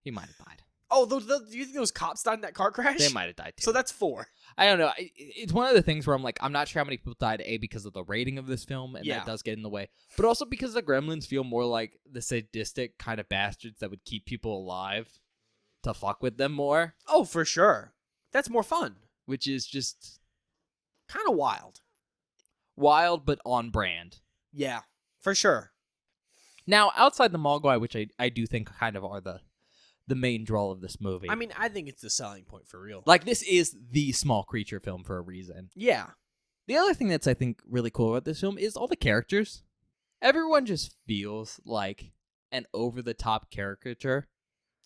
He might have died. Oh, do you think those cops died in that car crash? They might have died too. So that's 4. I don't know. It's one of the things where I'm like, I'm not sure how many people died, A, because of the rating of this film, and Yeah. that does get in the way, but also because the Gremlins feel more like the sadistic kind of bastards that would keep people alive to fuck with them more, Oh, for sure. That's more fun. which is just Kind of wild. wild but on brand. Yeah, for sure. Now, outside the Mogwai, which I do think kind of are the main draw of this movie. I mean, I think it's the selling point for real. like, this is the small creature film for a reason. Yeah. The other thing that's, I think, really cool about this film is all the characters. Everyone just feels like an over-the-top caricature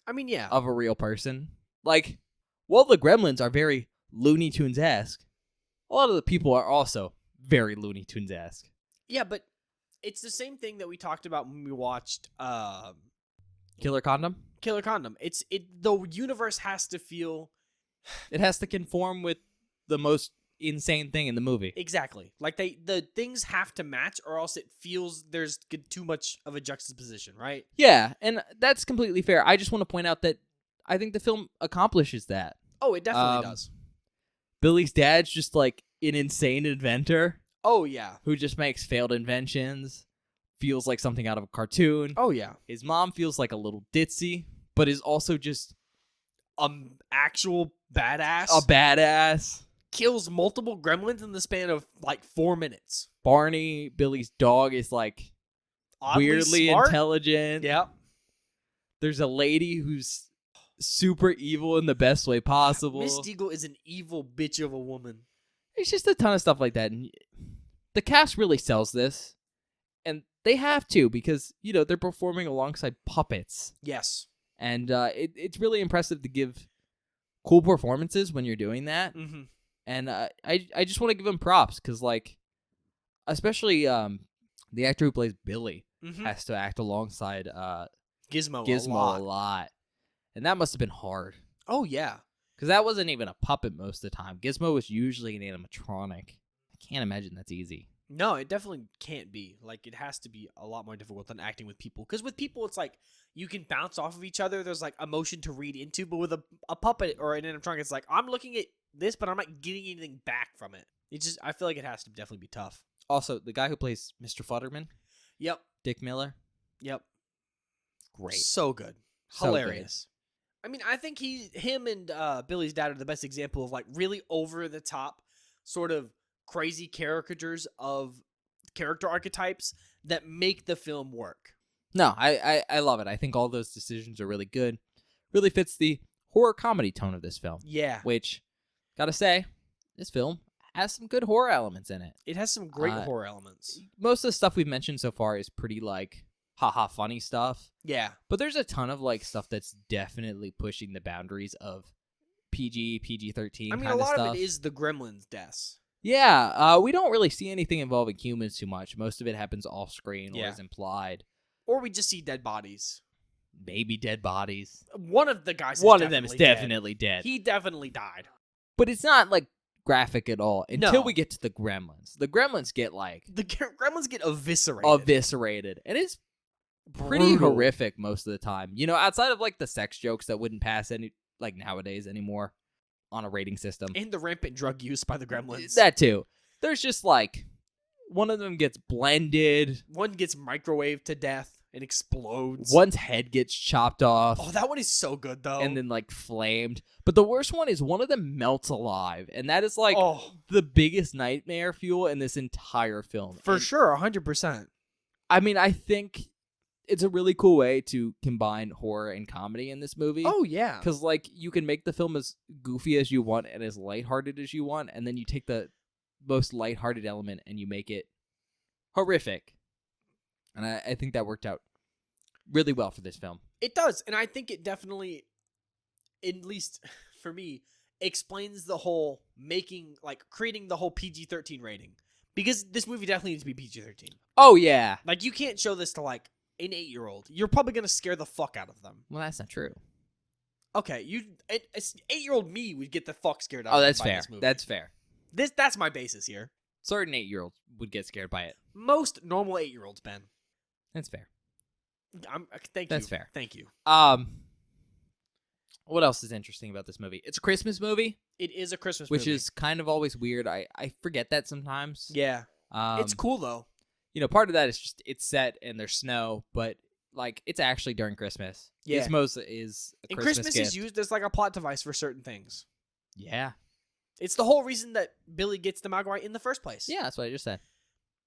I mean, yeah. of a real person. Like, while the Gremlins are very Looney Tunes-esque, a lot of the people are also very Looney Tunes-esque. Yeah, but it's the same thing that we talked about when we watched Killer Condom? Killer Condom. The universe has to feel It has to conform with the most insane thing in the movie. exactly. Like the things have to match, or else it feels there's too much of a juxtaposition, right? Yeah, and that's completely fair. I just want to point out that I think the film accomplishes that. Oh, it definitely does. Billy's dad's just like an insane inventor Oh yeah. who just makes failed inventions, feels like something out of a cartoon. Oh yeah. His mom feels like a little ditzy, but is also just Actual badass. a badass. Kills multiple gremlins in the span of like 4 minutes. Barney, Billy's dog, is like Oddly weirdly smart. intelligent. Yep. There's a lady who's super evil in the best way possible. Miss Deagle is an evil bitch of a woman. There's just a ton of stuff like that. And the cast really sells this. And they have to because, you know, they're performing alongside puppets. Yes. And it's really impressive to give cool performances when you're doing that. Mm-hmm. And I just want to give him props because, like, especially the actor who plays Billy Mm-hmm. has to act alongside Gizmo Gizmo a lot. a lot. And that must have been hard. Oh yeah. Because that wasn't even a puppet most of the time. Gizmo was usually an animatronic. I can't imagine that's easy. No, it definitely can't be. Like, it has to be a lot more difficult than acting with people. Because with people, it's like, you can bounce off of each other. There's, like, emotion to read into. But with a puppet or an animatronic, it's like, I'm looking at this, but I'm not getting anything back from it. It just, I feel like it has to definitely be tough. Also, the guy who plays Mr. Futterman, Yep. Dick Miller, Yep. great. So good. So Hilarious. I mean, I think him and Billy's dad are the best example of, like, really over-the-top sort of crazy caricatures of character archetypes that make the film work. No, I love it. I think all those decisions are really good. Really fits the horror comedy tone of this film. Yeah. Which, gotta say, this film has some good horror elements in it. It has some great horror elements. Most of the stuff we've mentioned so far is pretty like haha funny stuff. Yeah. But there's a ton of like stuff that's definitely pushing the boundaries of PG-13 I mean, kind a lot stuff. of it is the Gremlins deaths. Yeah, we don't really see anything involving humans too much. Most of it happens off screen or is implied. Or we just see dead bodies. Maybe dead bodies. One of the guys One of them is definitely dead. He definitely died. But it's not like graphic at all until No. we get to the Gremlins. The Gremlins get like The Gremlins get eviscerated. And it's pretty Brutal. horrific most of the time. You know, outside of like the sex jokes that wouldn't pass any like nowadays anymore on a rating system. And the rampant drug use by the Gremlins. That too. There's just like one of them gets blended. One gets microwaved to death and explodes. One's head gets chopped off. Oh, that one is so good though. And then like flamed. But the worst one is one of them melts alive. And that is like the biggest nightmare fuel in this entire film. For And, sure, 100%. I mean, I think it's a really cool way to combine horror and comedy in this movie. Oh, yeah. Because, like, you can make the film as goofy as you want and as lighthearted as you want, and then you take the most lighthearted element and you make it horrific. And I think that worked out really well for this film. It does. And I think it definitely, at least for me, explains the whole creating the whole PG-13 rating. Because this movie definitely needs to be PG-13. Oh, yeah. Like, you can't show this to, like, an 8-year-old. You're probably going to scare the fuck out of them. Well, that's not true. Okay, 8-year-old me would get the fuck scared out Oh, of that's by fair. this movie. That's fair. That's my basis here. Certain 8-year-olds would get scared by it. Most normal 8-year-olds, Ben. That's fair. Thank you. That's fair. Thank you. What else is interesting about this movie? It's a Christmas movie. It is a Christmas which movie. is kind of always weird. I forget that sometimes. Yeah. It's cool, though. You know, part of that is just it's set and there's snow, but like it's actually during Christmas. Yeah. Gizmos is a And Christmas Christmas gift. is used as like a plot device for certain things. Yeah. It's the whole reason that Billy gets the Mogwai in the first place. Yeah, that's what I just said.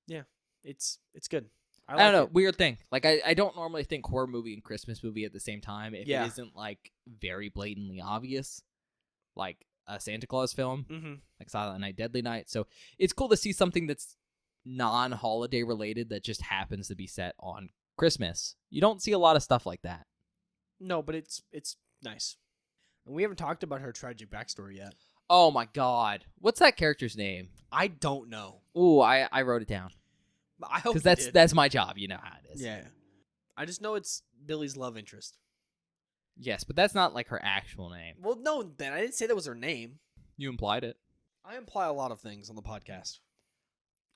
Yeah. It's good. I don't know. Weird thing. Like I don't normally think horror movie and Christmas movie at the same time if it isn't like very blatantly obvious. Like a Santa Claus film. Mm-hmm. Like Silent Night, Deadly Night. So it's cool to see something that's non-holiday related that just happens to be set on Christmas. You don't see a lot of stuff like that. No, but it's nice. And we haven't talked about her tragic backstory yet. Oh my god. What's that character's name? I don't know. Ooh, I wrote it down. I hope because that's my job. You know how it is. Yeah. I just know it's Billy's love interest. Yes, but that's not like her actual name. Well, no, Ben, I didn't say that was her name. You implied it. I imply a lot of things on the podcast.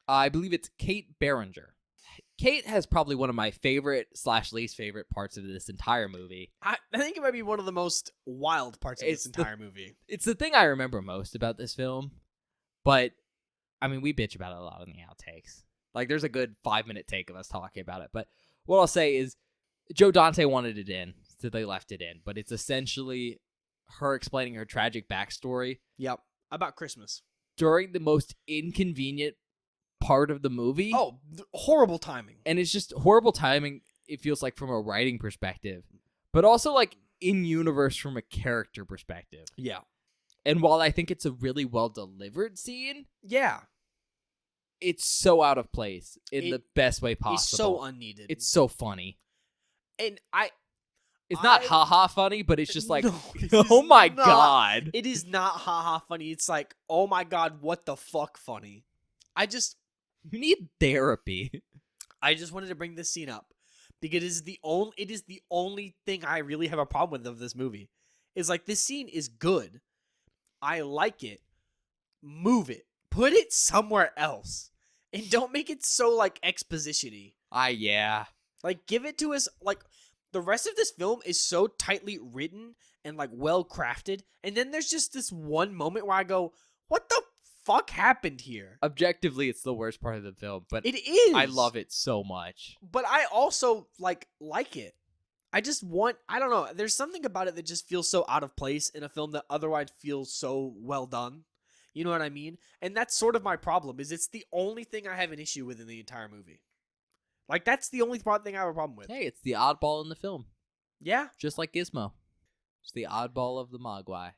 I believe it's Kate Berenger. Kate has probably one of my favorite / least favorite parts of this entire movie. I think it might be one of the most wild parts of this entire movie. It's the thing I remember most about this film, but I mean, we bitch about it a lot in the outtakes. Like, there's a good 5-minute take of us talking about it. But what I'll say is, Joe Dante wanted it in, so they left it in. But it's essentially her explaining her tragic backstory. Yep. About Christmas. During the most inconvenient part of the movie. Oh, horrible timing. And it's just horrible timing, it feels like, from a writing perspective. But also, like, in-universe from a character perspective. Yeah. And while I think it's a really well-delivered scene... Yeah. It's so out of place in the best way possible. It's so unneeded. It's so funny. And It's not ha-ha funny, but it's just like, no, oh my god. It is not ha-ha funny. It's like, oh my god, what the fuck funny. You need therapy. I just wanted to bring this scene up because it is the only thing I really have a problem with of this movie. Is like, this scene is good. I like it. Move it. Put it somewhere else. And don't make it so, like, exposition-y. Yeah. Like, give it to us, like, the rest of this film is so tightly written and, like, well-crafted. And then there's just this one moment where I go, what the fuck happened here? Objectively, it's the worst part of the film, but it is. I love it so much. But I also, like it. I don't know, there's something about it that just feels so out of place in a film that otherwise feels so well done. You know what I mean? And that's sort of my problem, is it's the only thing I have an issue with in the entire movie. Like, that's the only thing I have a problem with. Hey, it's the oddball in the film. Yeah. Just like Gizmo. It's the oddball of the Mogwai.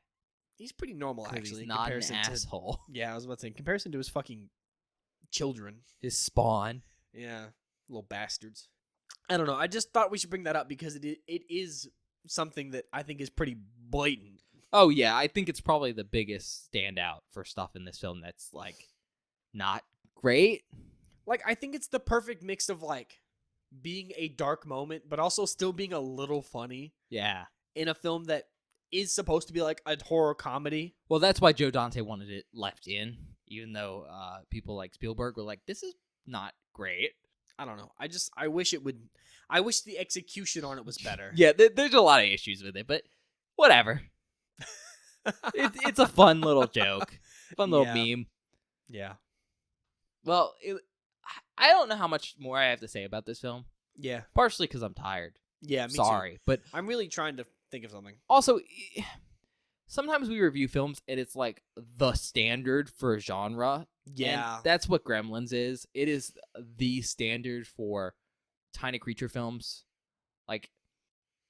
He's pretty normal, 'Cause actually. he's in not an comparison to, asshole. yeah, I was about to say, in comparison to his fucking children. His spawn. Yeah, little bastards. I don't know. I just thought we should bring that up because it is something that I think is pretty blatant. Oh yeah, I think it's probably the biggest standout for stuff in this film that's like not great. Like, I think it's the perfect mix of like being a dark moment, but also still being a little funny Yeah. in a film that is supposed to be like a horror comedy. Well, that's why Joe Dante wanted it left in, even though people like Spielberg were like, "This is not great." I don't know. I wish it would. I wish the execution on it was better. Yeah, there's a lot of issues with it, but whatever. It's a fun little joke, fun little Yeah. meme. Yeah. Well, I don't know how much more I have to say about this film. Yeah. Partially because I'm tired. Yeah. Me Sorry, too. but I'm really trying to think of something. also, sometimes we review films and it's like the standard for genre. Yeah. And that's what Gremlins is. It is the standard for tiny creature films. Like,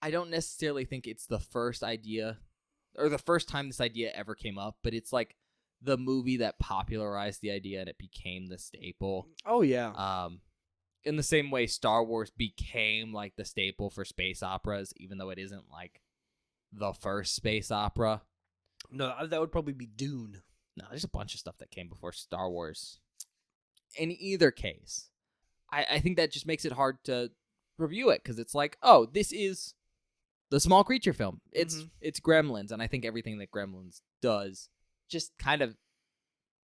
I don't necessarily think it's the first idea or the first time this idea ever came up, but it's like the movie that popularized the idea and it became the staple. Oh yeah. In the same way Star Wars became like the staple for space operas, even though it isn't like the first space opera. No, that would probably be Dune. No, there's a bunch of stuff that came before Star Wars. In either case, I think that just makes it hard to review it because it's like, oh, this is the small creature film. It's Gremlins, and I think everything that Gremlins does just kind of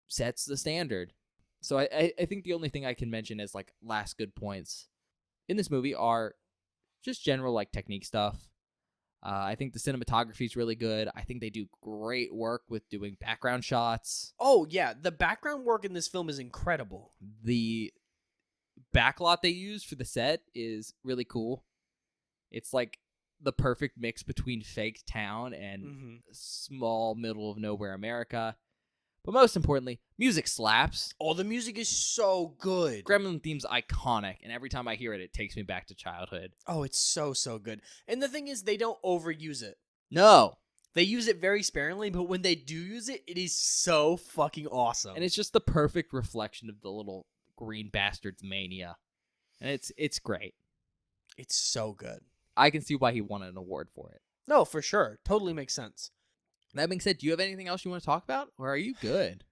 sets the standard. So I think the only thing I can mention as like last good points in this movie are just general like technique stuff. I think the cinematography is really good. I think they do great work with doing background shots. Oh yeah, the background work in this film is incredible. The backlot they use for the set is really cool. It's like the perfect mix between fake town and small middle of nowhere America. But most importantly, music slaps. Oh, the music is so good. Gremlin theme's iconic, and every time I hear it, it takes me back to childhood. Oh, it's so good. And the thing is, they don't overuse it. No. They use it very sparingly, but when they do use it, it is so fucking awesome. And it's just the perfect reflection of the little green bastard's mania. And it's great. It's so good. I can see why he won an award for it. No, for sure. Totally makes sense. That being said, do you have anything else you want to talk about? Or are you good?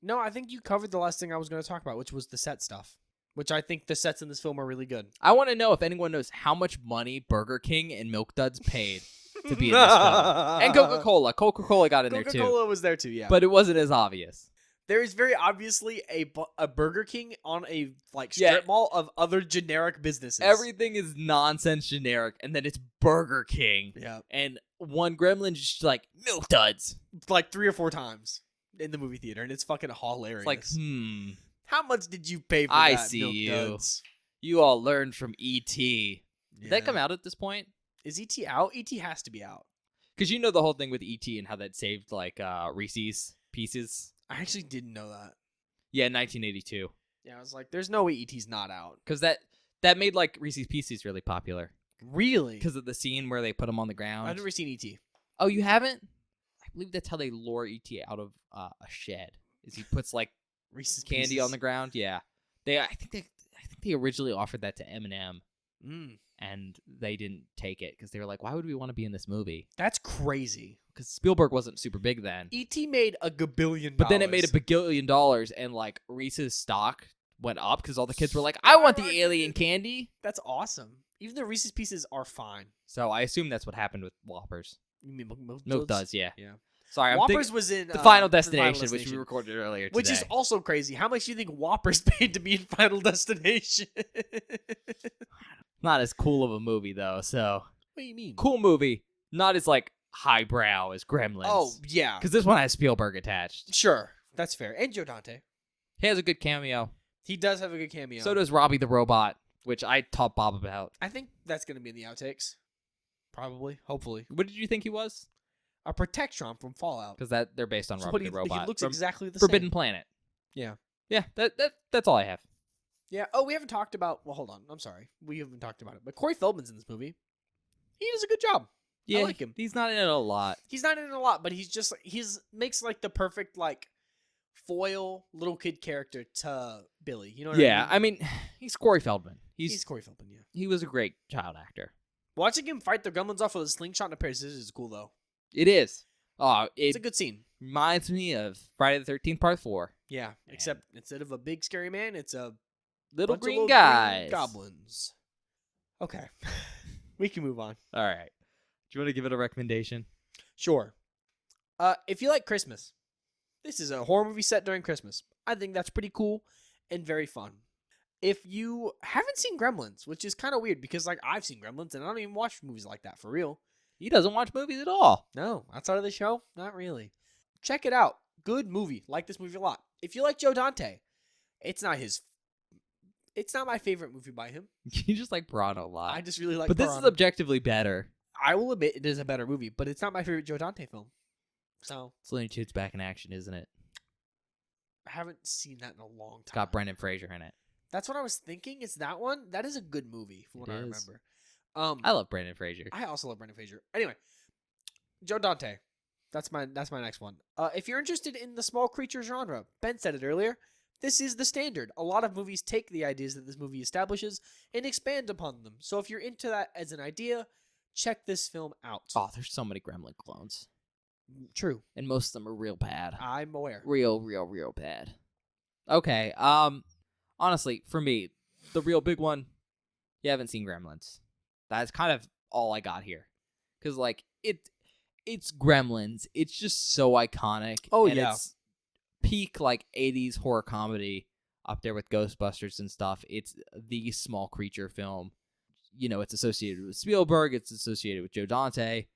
No, I think you covered the last thing I was going to talk about, which was the set stuff. Which I think the sets in this film are really good. I want to know if anyone knows how much money Burger King and Milk Duds paid to be in this film. And Coca-Cola. Coca-Cola got in there too. Coca-Cola was there too, yeah. But it wasn't as obvious. There is very obviously a Burger King on a strip mall of other generic businesses. Everything is nonsense generic, and then it's Burger King. Yeah. And one gremlin just like, Milk Duds. Like 3 or 4 times in the movie theater, and it's fucking hilarious. It's like, How much did you pay for I that, see Milk you. Duds? You all learned from E.T. Did that Yeah. come out at this point? Is E.T. out? E.T. has to be out. Because you know the whole thing with E.T. and how that saved like Reese's Pieces. I actually didn't know that. Yeah, 1982. Yeah, I was like, there's no way E.T.'s not out. Because that made like Reese's Pieces really popular. Really? Because of the scene where they put him on the ground. I've never seen E.T. Oh, you haven't? I believe that's how they lure E.T. out of a shed. Is he puts like Reese's candy Pieces. on the ground? Yeah. I think they originally offered that to Eminem, and they didn't take it because they were like, "Why would we want to be in this movie?" That's crazy. Because Spielberg wasn't super big then. E.T. made $1 gabillion. But then it made $1 billion, and like Reese's stock went up because all the kids were like, "I want the alien candy." That's awesome. Even the Reese's Pieces are fine. So I assume that's what happened with Whoppers. You mean Milk Duds, yeah. Yeah. Sorry, Whoppers was in the Final The Destination, which we recorded earlier today. Which is also crazy. How much do you think Whoppers paid to be in Final Destination? Not as cool of a movie though. So What do you mean? cool movie, not as like highbrow as Gremlins. Oh, yeah. because this one has Spielberg attached. Sure. That's fair. And Joe Dante. He has a good cameo. He does have a good cameo. So does Robbie the Robot, which I taught Bob about. I think that's going to be in the outtakes. Probably. Hopefully. What did you think he was? A Protectron from Fallout. Because they're based on So Robbie the Robot. He looks from exactly the Forbidden same. Planet. Yeah. Yeah, that's all I have. Yeah. Oh, we haven't talked about... Well, hold on. I'm sorry. We haven't talked about it. But Corey Feldman's in this movie. He does a good job. Yeah, I like him. He's not in it a lot. He's not in it a lot, but he's makes like the perfect like foil little kid character to Billy. You know what I mean? He's Corey Feldman. He's Corey Feldman, yeah. He was a great child actor. Watching him fight the gremlins off with a slingshot and a pair of scissors is cool, though. It is. Oh, It's a good scene. reminds me of Friday the 13th Part 4. Yeah, except instead of a big scary man, it's a Little bunch of green guys. goblins. Okay. We can move on. All right. Do you want to give it a recommendation? Sure. If you like Christmas, this is a horror movie set during Christmas. I think that's pretty cool and very fun. If you haven't seen Gremlins, which is kind of weird because like I've seen Gremlins and I don't even watch movies like that for real. He doesn't watch movies at all. No, outside of the show, not really. Check it out. Good movie. Like this movie a lot. If you like Joe Dante, it's not my favorite movie by him. You just like Piranha a lot. I just really like But this is Piranha. objectively better. I will admit it is a better movie, but it's not my favorite Joe Dante film. So It's Looney Tunes back in action, isn't it? I haven't seen that in a long It's time. got Brendan Fraser in it. That's what I was thinking. It's that one. That is a good movie, from what I It is. remember. I love Brendan Fraser. I also love Brendan Fraser. Anyway, Joe Dante. That's my next one. If you're interested in the small creature genre, Ben said it earlier. This is the standard. A lot of movies take the ideas that this movie establishes and expand upon them. So if you're into that as an idea, check this film out. Oh, there's so many Gremlin clones. True. And most of them are real bad. I'm aware. Real bad. Okay. Honestly, for me, the real big one, you haven't seen Gremlins. That's kind of all I got here. Because, like, it's Gremlins. It's just so iconic. Oh, and yeah. It's peak, like, 80s horror comedy up there with Ghostbusters and stuff. It's the small creature film. You know, it's associated with Spielberg. It's associated with Joe Dante.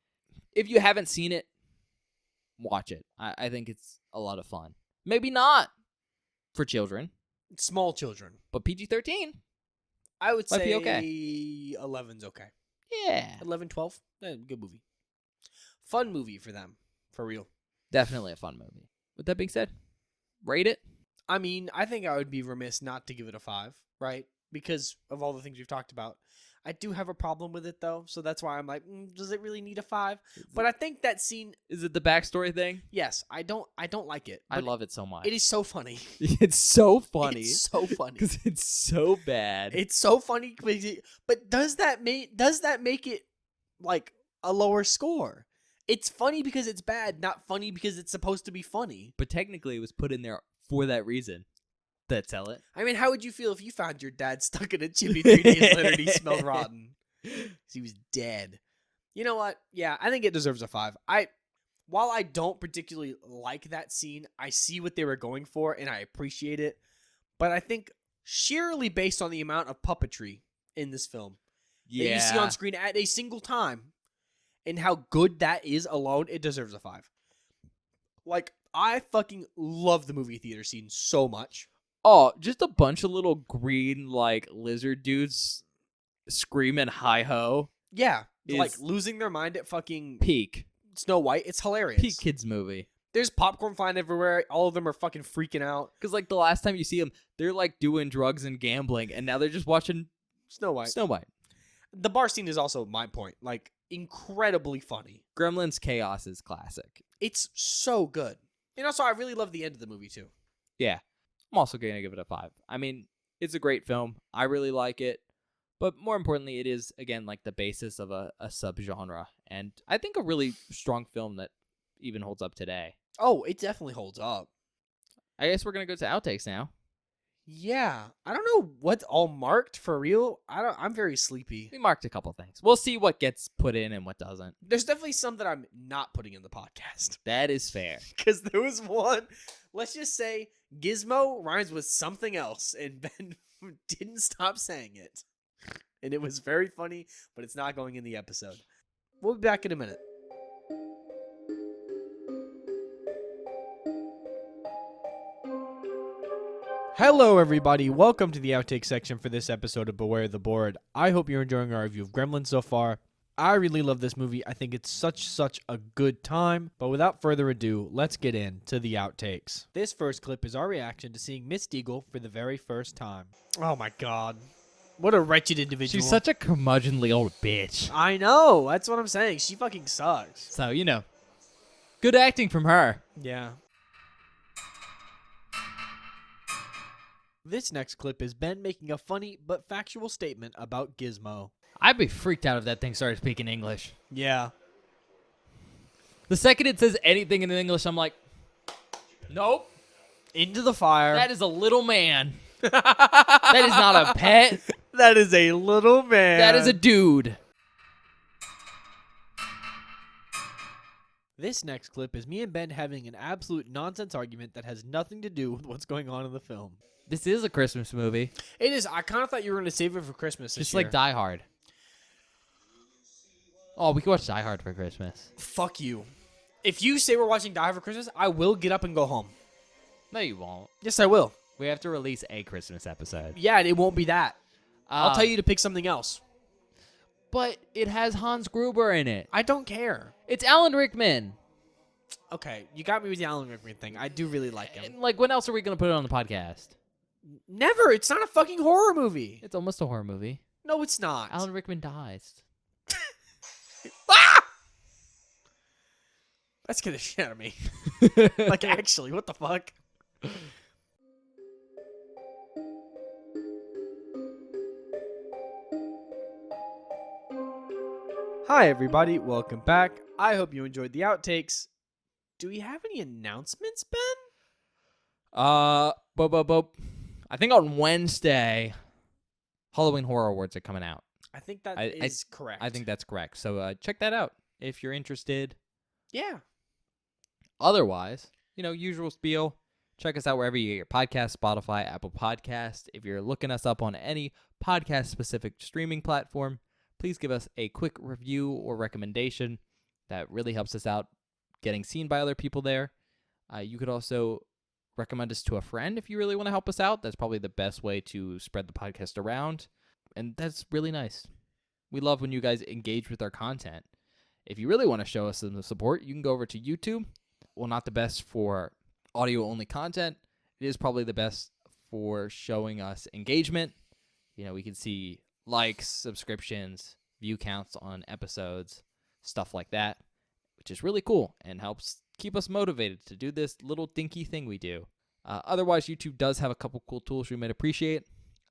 If you haven't seen it, watch it. I think it's a lot of fun. Maybe not for children, Small children. but PG-13. I would Might say be okay. 11's okay. Yeah. 11, 12. Good movie. Fun movie for them. For real. Definitely a fun movie. With that being said, rate it. I mean, I think I would be remiss not to give it a 5, right? Because of all the things we've talked about. I do have a problem with it, though, so that's why I'm like, does it really need a 5? But I think that scene, Is it the backstory thing? yes, I don't like it. I but love it so much. it is so funny. It's so funny. It's so funny. Because it's so bad. It's so funny, but does that make it like a lower score? It's funny because it's bad, not funny because it's supposed to be funny. But technically, it was put in there for that reason. That sell it. I mean, how would you feel if you found your dad stuck in a chimney 3 days later and he smelled rotten? 'Cause he was dead. You know what? Yeah, I think it deserves a 5. While I don't particularly like that scene, I see what they were going for and I appreciate it. But I think sheerly based on the amount of puppetry in this film that you see on screen at a single time and how good that is alone, it deserves a 5. Like, I fucking love the movie theater scene so much. Oh, just a bunch of little green, like, lizard dudes screaming hi-ho. Yeah, like Is losing their mind at fucking Peak. Snow White. It's hilarious. Peak kids movie. There's popcorn flying everywhere. All of them are fucking freaking out. Because, like, the last time you see them, they're, like, doing drugs and gambling, and now they're just watching Snow White. Snow White. The bar scene is also my point. Like, incredibly funny. Gremlins Chaos is classic. It's so good. And also, I really love the end of the movie, too. Yeah. I'm also going to give it a 5. I mean, it's a great film. I really like it. But more importantly, it is, again, like the basis of a subgenre. And I think a really strong film that even holds up today. Oh, it definitely holds up. I guess we're going to go to outtakes now. Yeah. I don't know what's all marked for real. I'm very sleepy. We marked a couple things. We'll see what gets put in and what doesn't. There's definitely some that I'm not putting in the podcast. That is fair. Because there was one, let's just say, Gizmo rhymes with something else, and Ben didn't stop saying it. And it was very funny, but it's not going in the episode. We'll be back in a minute. Hello, everybody. Welcome to the outtake section for this episode of Beware the Board. I hope you're enjoying our review of Gremlins so far. I really love this movie. I think it's such a good time. But without further ado, let's get into the outtakes. This first clip is our reaction to seeing Miss Deagle for the very first time. Oh my god. What a wretched individual. She's such a curmudgeonly old bitch. I know. That's what I'm saying. She fucking sucks. So, good acting from her. Yeah. This next clip is Ben making a funny but factual statement about Gizmo. I'd be freaked out if that thing started speaking English. Yeah. The second it says anything in English, I'm like, nope. Into the fire. That is a little man. That is not a pet. That is a little man. That is a dude. This next clip is me and Ben having an absolute nonsense argument that has nothing to do with what's going on in the film. This is a Christmas movie. It is. I kind of thought you were going to save it for Christmas this Just year. like Die Hard. Oh, we could watch Die Hard for Christmas. Fuck you. If you say we're watching Die Hard for Christmas, I will get up and go home. No, you won't. Yes, I will. We have to release a Christmas episode. Yeah, it won't be that. I'll tell you to pick something else. But it has Hans Gruber in it. I don't care. It's Alan Rickman. Okay, you got me with the Alan Rickman thing. I do really like him. And, like, when else are we going to put it on the podcast? Never. It's not a fucking horror movie. It's almost a horror movie. No, it's not. Alan Rickman dies. Ah! That scared the shit out of me. Like, actually, what the fuck? Hi, everybody. Welcome back. I hope you enjoyed the outtakes. Do we have any announcements, Ben? I think on Wednesday, Halloween Horror Awards are coming out. I think that is correct. I think that's correct. So check that out if you're interested. Yeah. Otherwise, usual spiel. Check us out wherever you get your podcast, Spotify, Apple Podcast. If you're looking us up on any podcast-specific streaming platform, please give us a quick review or recommendation. That really helps us out getting seen by other people there. You could also recommend us to a friend if you really want to help us out. That's probably the best way to spread the podcast around. And that's really nice. We love when you guys engage with our content. If you really want to show us some support, you can go over to YouTube. Well, not the best for audio-only content. It is probably the best for showing us engagement. We can see likes, subscriptions, view counts on episodes, stuff like that, which is really cool and helps keep us motivated to do this little dinky thing we do. Otherwise, YouTube does have a couple cool tools we might appreciate.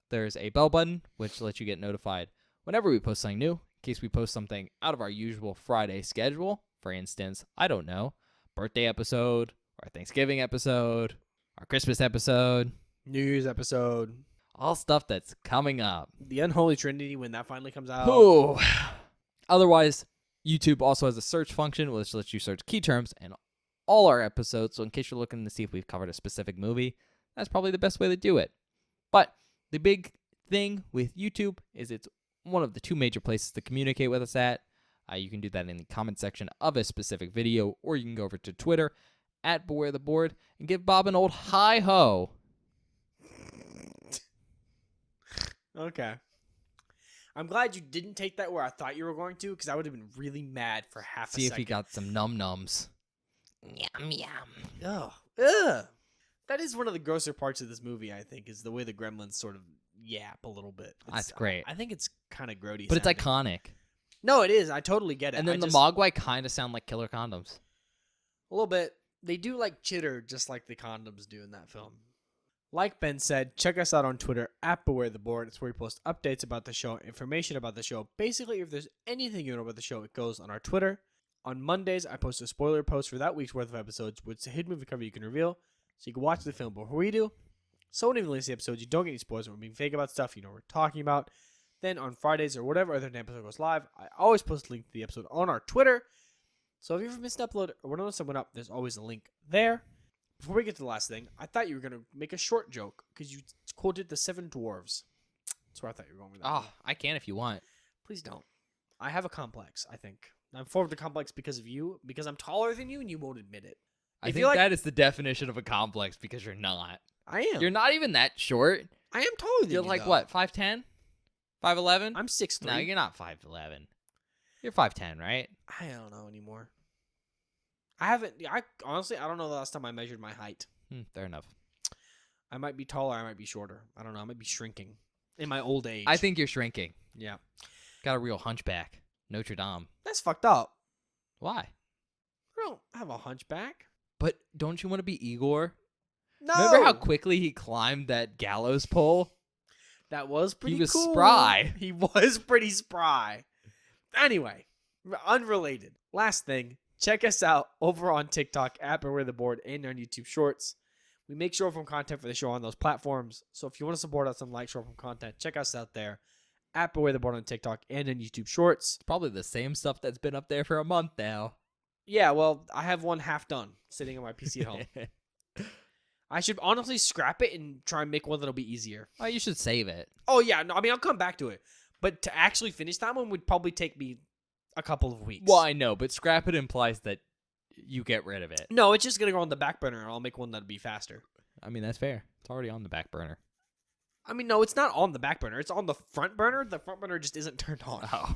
There's a bell button, which lets you get notified whenever we post something new, in case we post something out of our usual Friday schedule. For instance, I don't know, birthday episode, our Thanksgiving episode, our Christmas episode, New Year's episode. all stuff that's coming up. The Unholy Trinity when that finally comes out. Ooh. Otherwise, YouTube also has a search function, which lets you search key terms and all our episodes. So in case you're looking to see if we've covered a specific movie, that's probably the best way to do it. But the big thing with YouTube is it's one of the two major places to communicate with us at. You can do that in the comment section of a specific video, or you can go over to Twitter at Beware the Board and give Bob an old hi-ho. Okay. I'm glad you didn't take that where I thought you were going to, because I would have been really mad for half a See second. if he got some num-nums. Yum, yum. Ugh. Ugh. That is one of the grosser parts of this movie, I think, is the way the Gremlins sort of yap a little bit. That's great. I think it's kind of grody But it's sounding. iconic. No, it is. I totally get it. And then the Mogwai kind of sound like killer condoms. A little bit. They do like chitter just like the condoms do in that film. Like Ben said, check us out on Twitter at Beware the Board. It's where we post updates about the show, information about the show. Basically, if there's anything you know about the show, it goes on our Twitter. On Mondays, I post a spoiler post for that week's worth of episodes, which is a hidden movie cover you can reveal, so you can watch the film before we do. So when you release the episodes, you don't get any spoilers. We're being fake about stuff you know we're talking about. Then on Fridays or whatever other day episode goes live, I always post a link to the episode on our Twitter. So if you ever missed an upload or want to know something up, there's always a link there. Before we get to the last thing, I thought you were going to make a short joke because you quoted the Seven Dwarves. That's where I thought you were going with that. Oh, I can if you want. Please don't. I have a complex, I think. I'm formed a complex because of you, because I'm taller than you and you won't admit it. I If think you like- that is the definition of a complex because you're not. I am. You're not even that short. I am taller than You're you, like though. what, 5'10"? 5'11"? I'm 6'3". No, you're not 5'11". You're 5'10", right? I don't know anymore. I honestly, I don't know the last time I measured my height. Fair enough. I might be taller, I might be shorter. I don't know. I might be shrinking. in my old age. I think you're shrinking. Yeah. Got a real hunchback. Notre Dame. That's fucked up. Why? I don't have a hunchback. But don't you want to be Igor? No. Remember how quickly he climbed that gallows pole? That was pretty He was cool. spry. He was pretty spry. Anyway, unrelated. Last thing, check us out over on TikTok at Beware the Board and on YouTube Shorts. We make short form content for the show on those platforms. So if you want to support us and like short form content, check us out there at Beware the Board on TikTok and on YouTube Shorts. It's probably the same stuff that's been up there for a month now. Yeah, well, I have one half done sitting on my PC at home. I should honestly scrap it and try and make one that'll be easier. Oh, you should save it. Oh, yeah. No, I mean, I'll come back to it. But to actually finish that one would probably take me a couple of weeks. Well, I know, but scrap it implies that you get rid of it. No, it's just going to go on the back burner, and I'll make one that'll be faster. I mean, that's fair. It's already on the back burner. I mean, no, it's not on the back burner. It's on the front burner. The front burner just isn't turned on. Oh.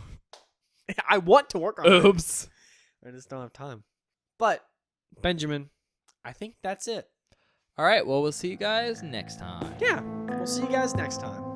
I want to work on it. Oops. I just don't have time. But, Benjamin, I think that's it. All right, well, we'll see you guys next time. Yeah, we'll see you guys next time.